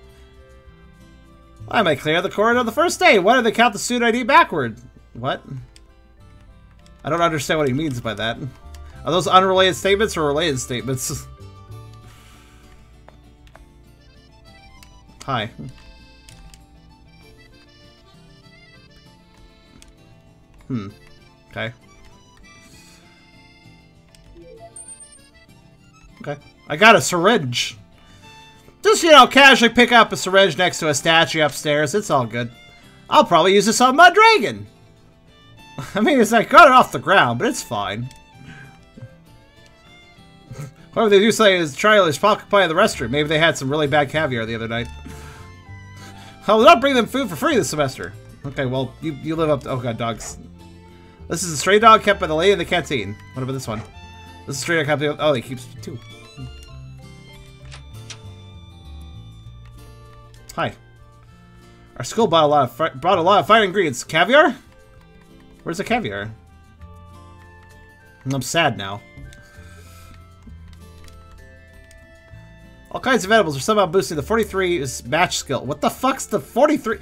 I might clear the corridor the first day. Why do they count the suit ID backward? What? I don't understand what he means by that. Are those unrelated statements or related statements? Hi. Okay. Okay. I got a syringe. Just, you know, casually pick up a syringe next to a statue upstairs. It's all good. I'll probably use this on my dragon. I mean, it's like got it off the ground, but it's fine. Whatever they do say is Trial's pocket pie in the restroom. Maybe they had some really bad caviar the other night. I will not bring them food for free this semester. Okay, well, you live up to... Oh god, dogs. This is a stray dog kept by the lady in the canteen. What about this one? This is a stray dog kept... Oh, he keeps two. Hi. Our school brought a lot of fine ingredients. Caviar? Where's the caviar? I'm sad now. All kinds of edibles are somehow boosting the 43's match skill. What the fuck's the 43?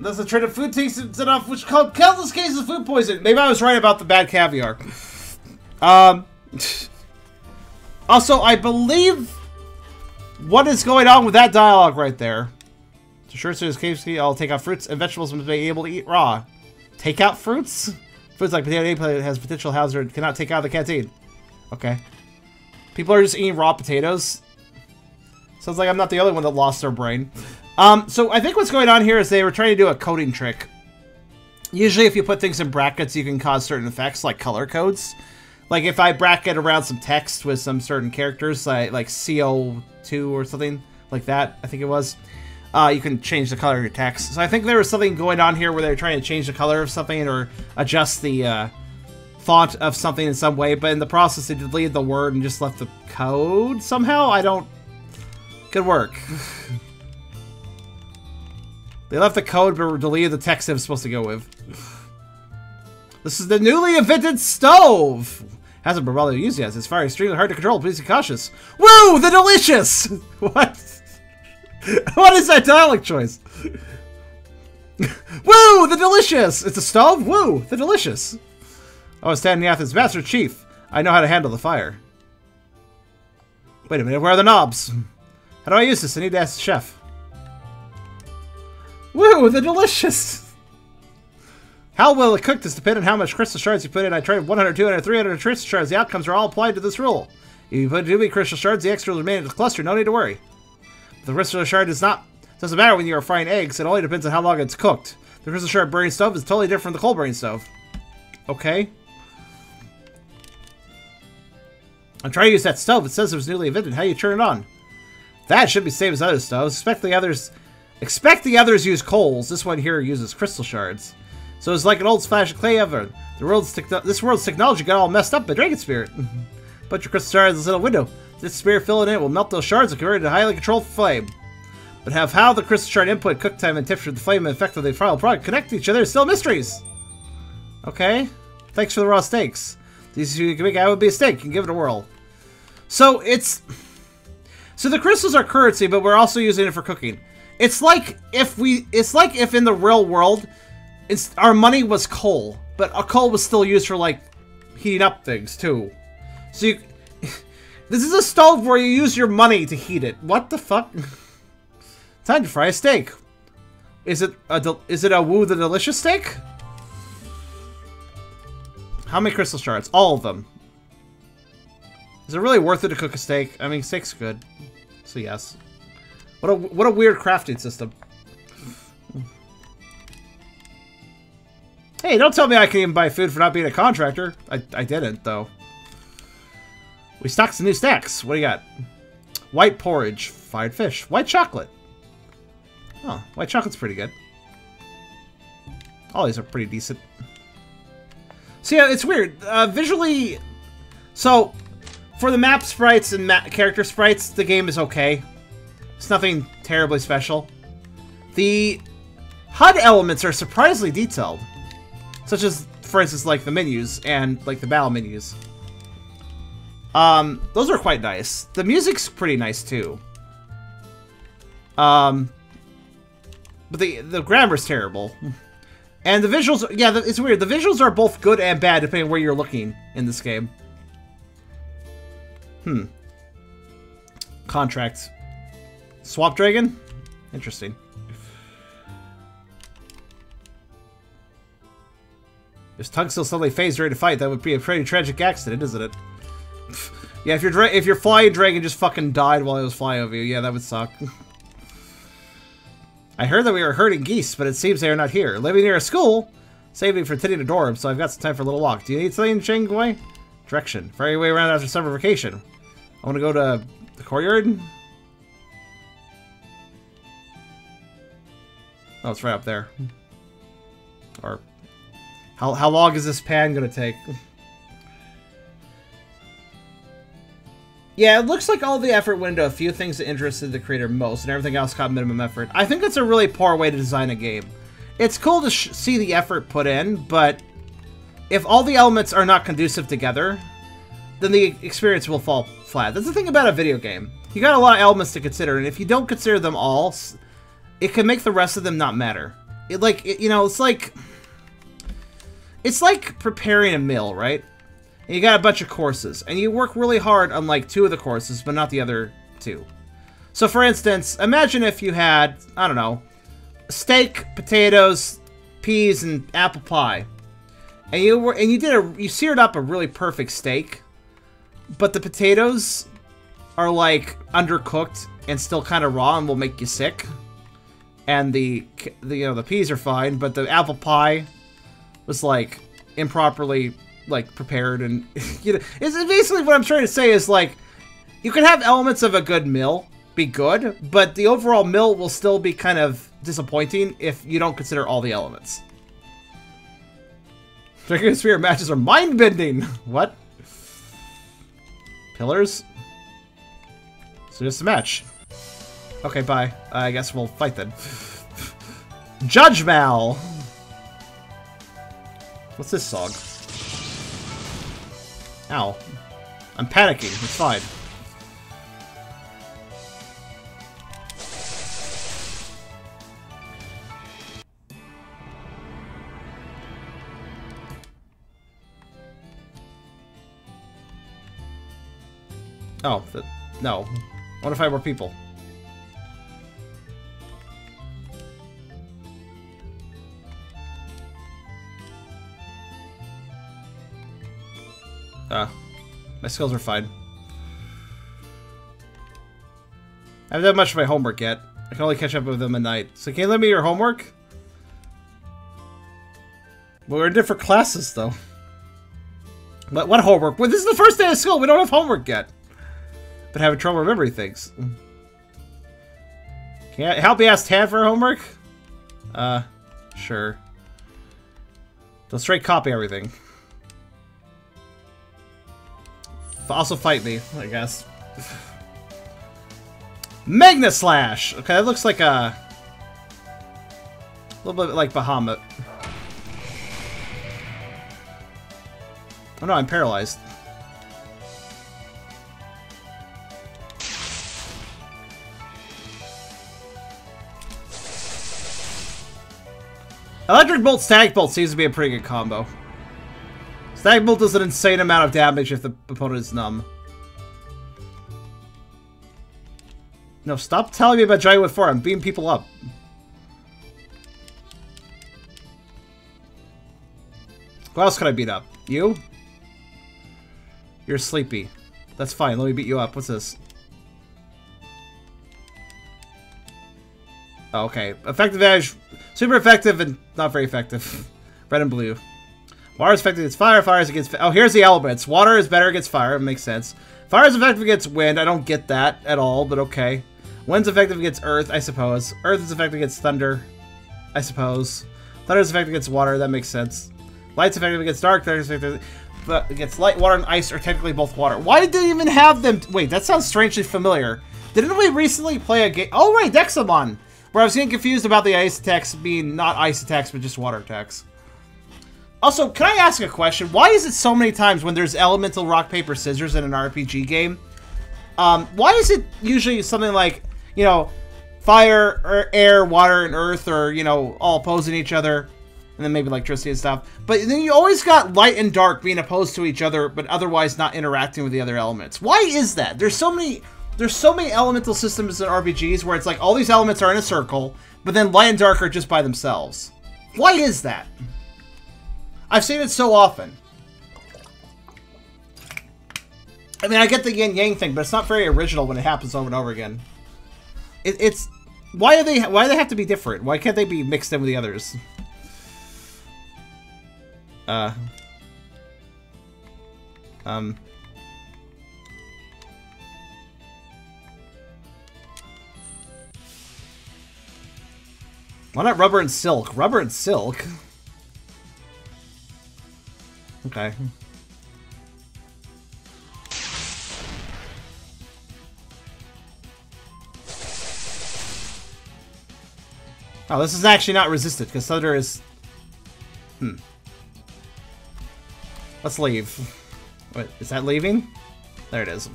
That's a trade of food tasted enough, which caused countless cases of food poisoning. Maybe I was right about the bad caviar. Also, I believe what is going on with that dialogue right there. To sure to his case, I'll take out fruits and vegetables and be able to eat raw. Take out fruits? Foods like potato that has potential hazard cannot take out of the canteen. Okay. People are just eating raw potatoes. Sounds like I'm not the only one that lost their brain. So I think what's going on here is they were trying to do a coding trick. Usually if you put things in brackets, you can cause certain effects, like color codes. Like if I bracket around some text with some certain characters, like CO2 or something like that, I think it was, you can change the color of your text. So I think there was something going on here where they were trying to change the color of something or adjust the font of something in some way, but in the process they deleted the word and just left the code somehow. I don't... Good work. They left the code but deleted the text it was supposed to go with. This is the newly invented stove! Hasn't been bothered to use yet. It's fire extremely hard to control. Please be cautious. Woo! The delicious! What? What is that dialect choice? Woo! The delicious! It's a stove? Woo! The delicious! I was standing after this Master Chief. I know how to handle the fire. Wait a minute, where are the knobs? How do I use this? I need to ask the chef. Woo! The delicious! How well it cooked is dependent on how much crystal shards you put in. I tried 100, 200, 300 crystal shards. The outcomes are all applied to this rule. If you put too many crystal shards, the extras remain in the cluster. No need to worry. The crystal shard doesn't matter when you are frying eggs. It only depends on how long it's cooked. The crystal shard burning stove is totally different from the coal burning stove. Okay. I'm trying to use that stove. It says it was newly invented. How do you turn it on? That should be the same as other stoves. Expect the others use coals. This one here uses crystal shards. So it's like an old-fashioned clay oven. This world's technology got all messed up by Dragon Spirit. Put your crystal shards in this little window. This spirit filling in it will melt those shards and convert it to a highly controlled flame. But how the crystal shard input, cook time, and temperature of the flame and effect of the final product connect to each other is still mysteries. Okay. Thanks for the raw steaks. These you can make out would be a steak. You can give it a whirl. So the crystals are currency, but we're also using it for cooking. It's like if in the real world, our money was coal, but our coal was still used for like heating up things too. So this is a stove where you use your money to heat it. What the fuck? Time to fry a steak. Is it a Woo the Delicious steak? How many crystal shards? All of them. Is it really worth it to cook a steak? I mean, steak's good. So yes. What a weird crafting system. Hey, don't tell me I can even buy food for not being a contractor. I didn't, though. We stocked some new snacks. What do you got? White porridge, fried fish, white chocolate. Oh, white chocolate's pretty good. All these are pretty decent. So yeah, it's weird. Visually, so for the map sprites and character sprites, the game is okay. It's nothing terribly special. The HUD elements are surprisingly detailed. Such as, for instance, like the menus and like the battle menus. Those are quite nice. The music's pretty nice too. But the grammar's terrible. And the visuals, yeah, it's weird. The visuals are both good and bad depending on where you're looking in this game. Contract. Swamp Dragon? Interesting. If tongue still suddenly phased ready to fight, that would be a pretty tragic accident, isn't it? Yeah, if your flying dragon just fucking died while it was flying over you, yeah, that would suck. I heard that we were herding geese, but it seems they are not here. Living near a school? Saved me for tending a dorm, so I've got some time for a little walk. Do you need something, Shangwei? Direction. Ferry way around after summer vacation. I want to go to the courtyard? Oh, it's right up there. Or... How long is this pan gonna take? Yeah, it looks like all the effort went into a few things that interested the creator most, and everything else got minimum effort. I think that's a really poor way to design a game. It's cool to see the effort put in, but if all the elements are not conducive together, then the experience will fall flat. That's the thing about a video game. You got a lot of elements to consider, and if you don't consider them all, it can make the rest of them not matter. It's like preparing a meal, right? And you got a bunch of courses, and you work really hard on like 2 of the courses, but not the other 2. So for instance, imagine if you had, I don't know, steak, potatoes, peas, and apple pie. And you seared up a really perfect steak, but the potatoes are like undercooked and still kind of raw and will make you sick. And the peas are fine, but the apple pie was like improperly like prepared, and it's basically what I'm trying to say is like you can have elements of a good meal be good, but the overall meal will still be kind of disappointing if you don't consider all the elements. Dragon Spear matches are mind-bending. What? Pillars? So just a match. Okay, bye. I guess we'll fight then. Judge Mal. What's this song? Ow. I'm panicking. It's fine. Oh, no. I want to find more people. My skills are fine. I haven't done much of my homework yet. I can only catch up with them at night. So can you lend me your homework? Well, we're in different classes, though. What homework? Well, this is the first day of school. We don't have homework yet. But having trouble remembering things. Can I help me ask Tan for homework? Sure. They'll straight copy everything. Also fight me, I guess. Magna Slash! Okay, that looks like a little bit like Bahamut. Oh no, I'm paralyzed. Electric Bolt, Static Bolt seems to be a pretty good combo. Static Bolt does an insane amount of damage if the opponent is numb. No, stop telling me about Giant Whip 4. I'm beating people up. Who else can I beat up? You? You're sleepy. That's fine. Let me beat you up. What's this? Oh, okay. Effective edge. Super effective and not very effective. Red and blue. Water is effective against fire. Fire is against... Oh, here's the elements. Water is better against fire. It makes sense. Fire is effective against wind. I don't get that at all, but okay. Wind's effective against earth, I suppose. Earth is effective against thunder, I suppose. Thunder is effective against water. That makes sense. Light's effective against dark. Dark is effective against light. Water and ice are technically both water. Why did they even have them? Wait, that sounds strangely familiar. Didn't we recently play a game? Oh, right, Dexamon. Where I was getting confused about the ice attacks being not ice attacks, but just water attacks. Also, can I ask a question? Why is it so many times when there's elemental rock, paper, scissors in an RPG game? Why is it usually something like, you know, fire, or air, water, and earth are, you know, all opposing each other? And then maybe electricity and stuff. But then you always got light and dark being opposed to each other, but otherwise not interacting with the other elements. Why is that? There's so many elemental systems in RPGs where it's like all these elements are in a circle, but then light and dark are just by themselves. Why is that? I've seen it so often. I mean, I get the yin-yang thing, but it's not very original when it happens over and over again. It's... Why do they have to be different? Why can't they be mixed in with the others? Why not rubber and silk? Rubber and silk? Okay. Oh, this is actually not resisted, because thunder is... Let's leave. Wait, is that leaving? There it is.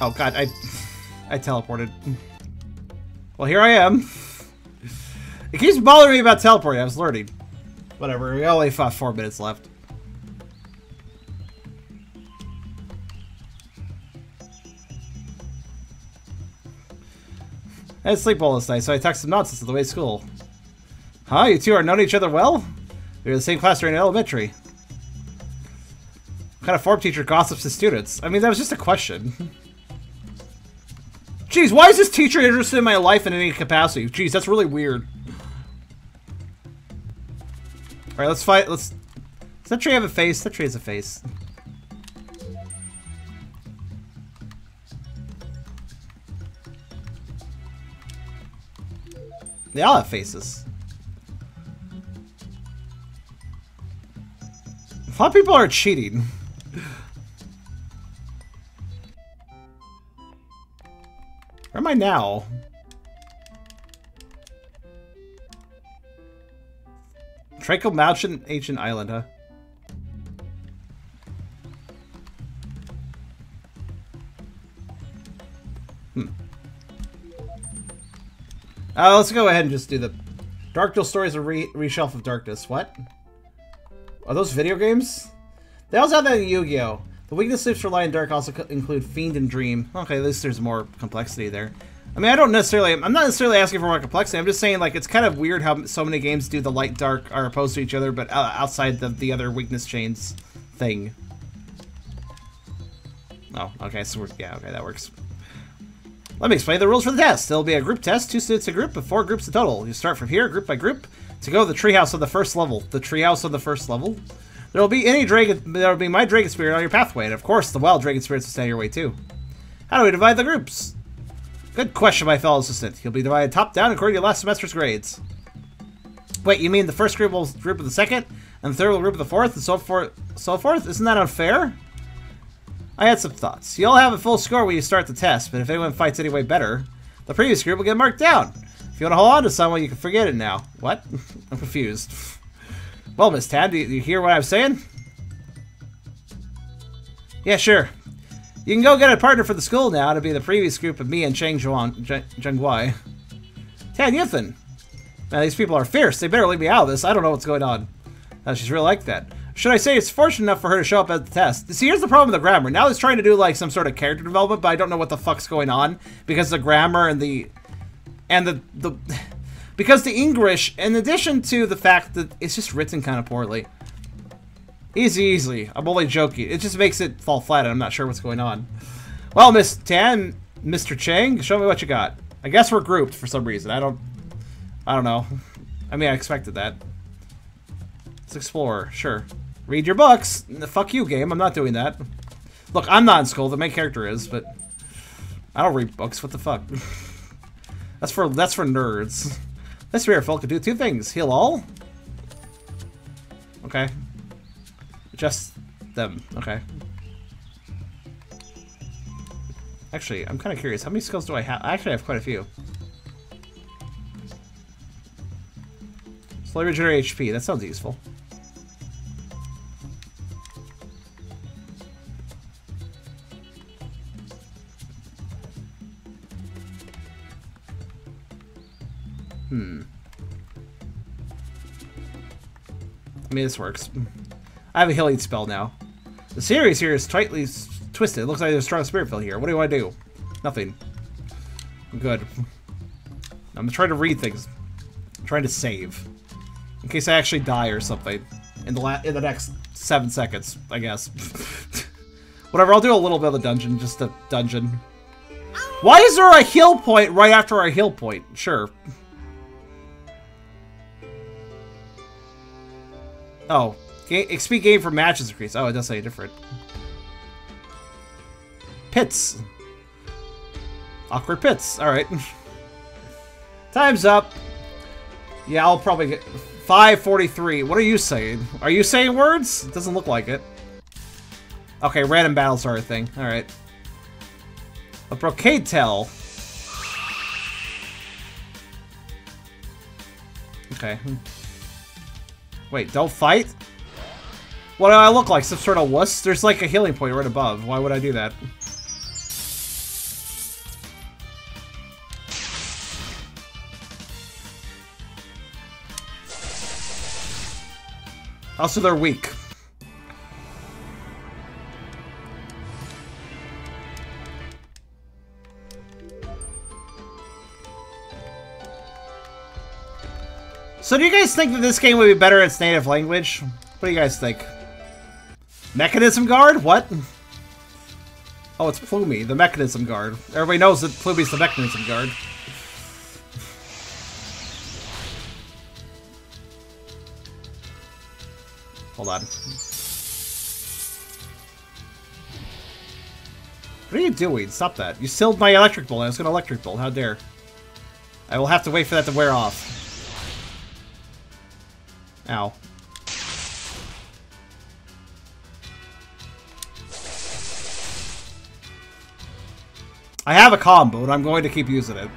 Oh god, I teleported. Well, here I am. It keeps bothering me about teleporting. I was learning. Whatever, we only have 4 minutes left. I had sleep well this night, so I texted some nonsense on the way to school. Huh? You two are known each other well? We were in the same class during elementary. What kind of form teacher gossips to students? I mean, that was just a question. Jeez, why is this teacher interested in my life in any capacity? Jeez, that's really weird. Alright, let's fight. Does that tree have a face? That tree has a face. They all have faces. A lot of people are cheating. Where am I now? Tranquil Mountain Ancient Island, huh? Let's go ahead and just do the Dark Duel Stories of Reshelf of Darkness. What? Are those video games? They also have that in Yu-Gi-Oh! The weakness sleeps for light and dark also include Fiend and Dream. Okay, at least there's more complexity there. I mean, I'm not necessarily asking for more complexity. I'm just saying, like, it's kind of weird how so many games do the light dark are opposed to each other, but outside the other weakness chains thing. Oh, okay, so yeah, okay, that works. Let me explain the rules for the test. There'll be a group test, 2 students a group, but 4 groups in total. You start from here, group by group, to go to the treehouse on the first level. The treehouse on the first level. There'll be my dragon spirit on your pathway, and of course, the wild dragon spirits will stand your way too. How do we divide the groups? Good question, my fellow assistant. You'll be divided top down according to last semester's grades. Wait, you mean the first group will group with the second, and the third will group with the fourth, and so forth? Isn't that unfair? I had some thoughts. You'll have a full score when you start the test, but if anyone fights any way better, the previous group will get marked down. If you want to hold on to someone, you can forget it now. What? I'm confused. Well, Miss Tan, do you hear what I'm saying? Yeah, sure. You can go get a partner for the school now to be the previous group of me and Cheng Guai. Tan Yuthan. Man, these people are fierce. They better leave me out of this. I don't know what's going on. She's really like that. Should I say it's fortunate enough for her to show up at the test? See, here's the problem with the grammar. Now he's trying to do like some sort of character development, but I don't know what the fuck's going on because the grammar and because the English, in addition to the fact that it's just written kind of poorly. Easy. I'm only joking. It just makes it fall flat and I'm not sure what's going on. Well, Miss Tan, Mr. Chang, show me what you got. I guess we're grouped for some reason. I don't I don't know. I mean, I expected that. Let's explore. Sure. Read your books. Fuck you, game. I'm not doing that. Look, I'm not in school. The main character is, but I don't read books. What the fuck? That's for nerds. This rare folk can do two things. Heal all? Okay. Just them. Okay. Actually, I'm kind of curious. How many skills do I have? I actually have quite a few. Slowly regenerate HP. That sounds useful. I mean, this works. I have a healing spell now. The series here is tightly twisted. It looks like there's a strong spirit field here. What do I do? Nothing. I'm good. I'm trying to read things. I'm trying to save. In case I actually die or something. In the next 7 seconds, I guess. Whatever, I'll do a little bit of the dungeon. Just a dungeon. Why is there a heal point right after our heal point? Sure. Oh. XP gain for matches increase. Oh, it does say different. Pits. Awkward pits. Alright. Time's up. Yeah, I'll probably get 543. What are you saying? Are you saying words? It doesn't look like it. Okay, random battles are a thing. Alright. A brocade tell. Okay. Wait, don't fight? What do I look like? Some sort of wuss? There's like a healing point right above. Why would I do that? Also, they're weak. So do you guys think that this game would be better in its native language? What do you guys think? Mechanism Guard? What? Oh, it's Plumy, the Mechanism Guard. Everybody knows that Plumy's the Mechanism Guard. Hold on. What are you doing? Stop that. You sealed my electric bolt. I was going to electric bolt. How dare. I will have to wait for that to wear off. Ow. I have a combo, and I'm going to keep using it.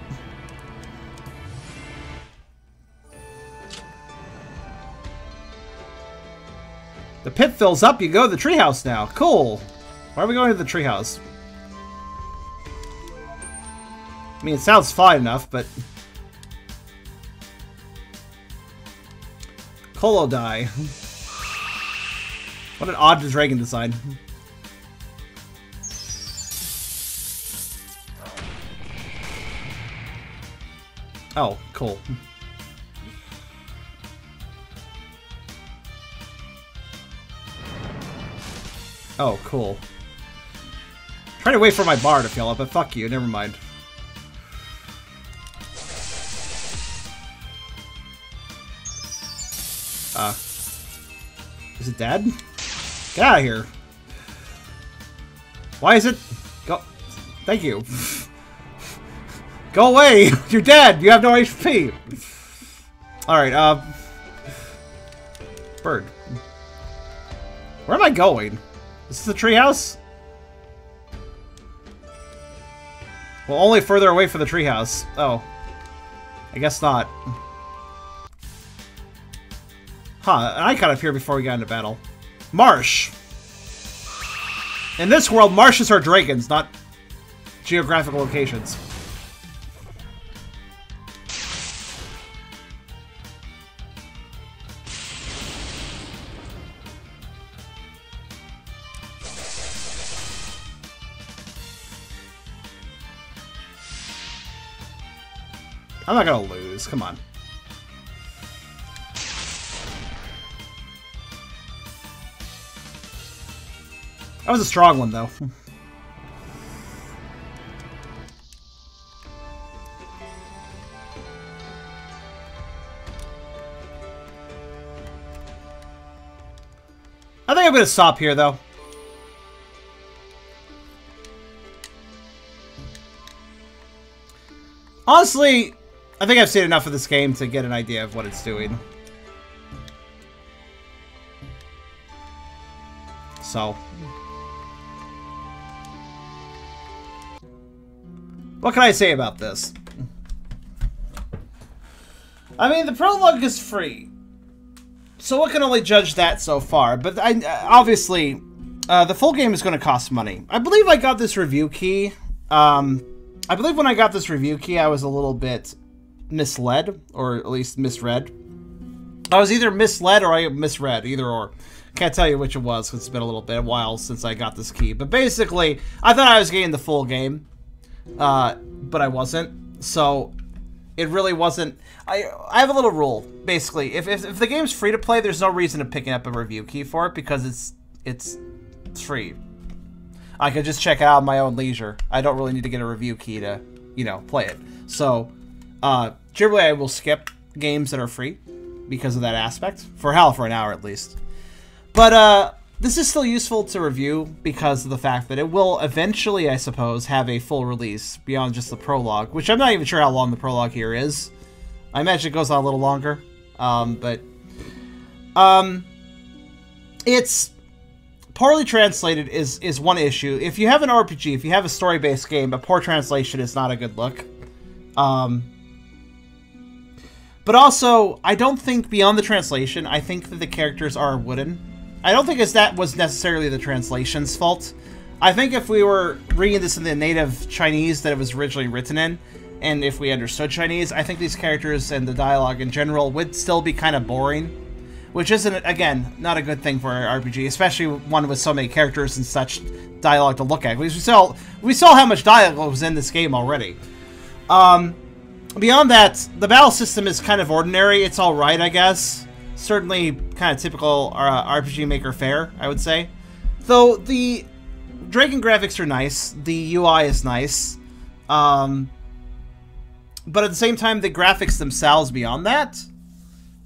The pit fills up, you go to the treehouse now. Cool. Why are we going to the treehouse? I mean, it sounds fine enough, but... Colo die. What an odd dragon design. Oh, cool. Oh, cool. Trying to wait for my bar to fill up, but fuck you, never mind. Is it dead? Get out of here. Why is it... Go... Thank you. Go away! You're dead! You have no HP! Alright, Bird. Where am I going? Is this the treehouse? Well, only further away from the treehouse. Oh. I guess not. Huh, I got up here before we got into battle. Marsh! In this world, marshes are dragons, not geographical locations. I'm not gonna lose, come on. That was a strong one, though. I think I'm going to stop here, though. Honestly, I think I've seen enough of this game to get an idea of what it's doing. So, what can I say about this? I mean, the prologue is free, so I can only judge that so far. But obviously, the full game is going to cost money. I believe I got this review key. I believe when I got this review key, I was a little bit misled, or at least misread. I was either misled or I misread, either or. Can't tell you which it was, because it's been a little bit a while since I got this key. But basically, I thought I was getting the full game, but I wasn't. So, it really wasn't. I have a little rule, basically. If the game's free to play, there's no reason to picking up a review key for it, because it's free. I could just check it out at my own leisure. I don't really need to get a review key to, you know, play it. So, generally I will skip games that are free because of that aspect. For an hour at least. But, this is still useful to review because of the fact that it will eventually, I suppose, have a full release beyond just the prologue, which I'm not even sure how long the prologue here is. I imagine it goes on a little longer. It's poorly translated is one issue. If you have an RPG, if you have a story-based game, a poor translation is not a good look. But also, I don't think beyond the translation, I think that the characters are wooden. I don't think that was necessarily the translation's fault. I think if we were reading this in the native Chinese that it was originally written in, and if we understood Chinese, I think these characters and the dialogue in general would still be kind of boring. Which isn't, again, not a good thing for an RPG, especially one with so many characters and such dialogue to look at. We saw how much dialogue was in this game already. Beyond that, the battle system is kind of ordinary. It's alright, I guess. Certainly kind of typical RPG Maker fare, I would say. Though the Dragon graphics are nice. The UI is nice. But at the same time, the graphics themselves beyond that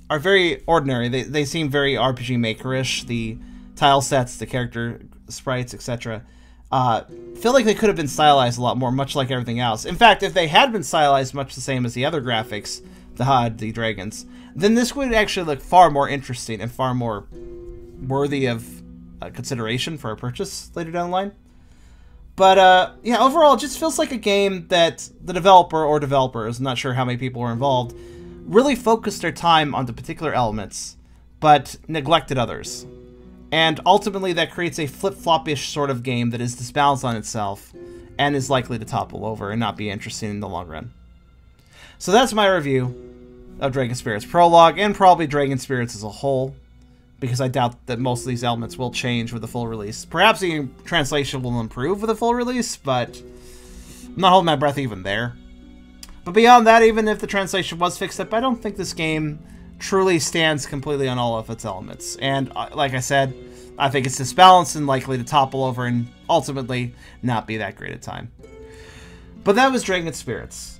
are very ordinary. They seem very RPG Maker-ish. The tile sets, the character sprites, etc. Feel like they could have been stylized a lot more, much like everything else. In fact, if they had been stylized much the same as the other graphics, the dragons, then this would actually look far more interesting and far more worthy of consideration for a purchase later down the line. But, yeah, overall, it just feels like a game that the developer or developers, I'm not sure how many people were involved, really focused their time on the particular elements, but neglected others. And ultimately, that creates a flip-flop-ish sort of game that is disbalanced on itself and is likely to topple over and not be interesting in the long run. So that's my review of Dragon Spirits Prologue, and probably Dragon Spirits as a whole, because I doubt that most of these elements will change with the full release. Perhaps the translation will improve with the full release, but I'm not holding my breath even there. But beyond that, even if the translation was fixed up, I don't think this game truly stands completely on all of its elements. And like I said, I think it's disbalanced and likely to topple over and ultimately not be that great a time. But that was Dragon Spirits.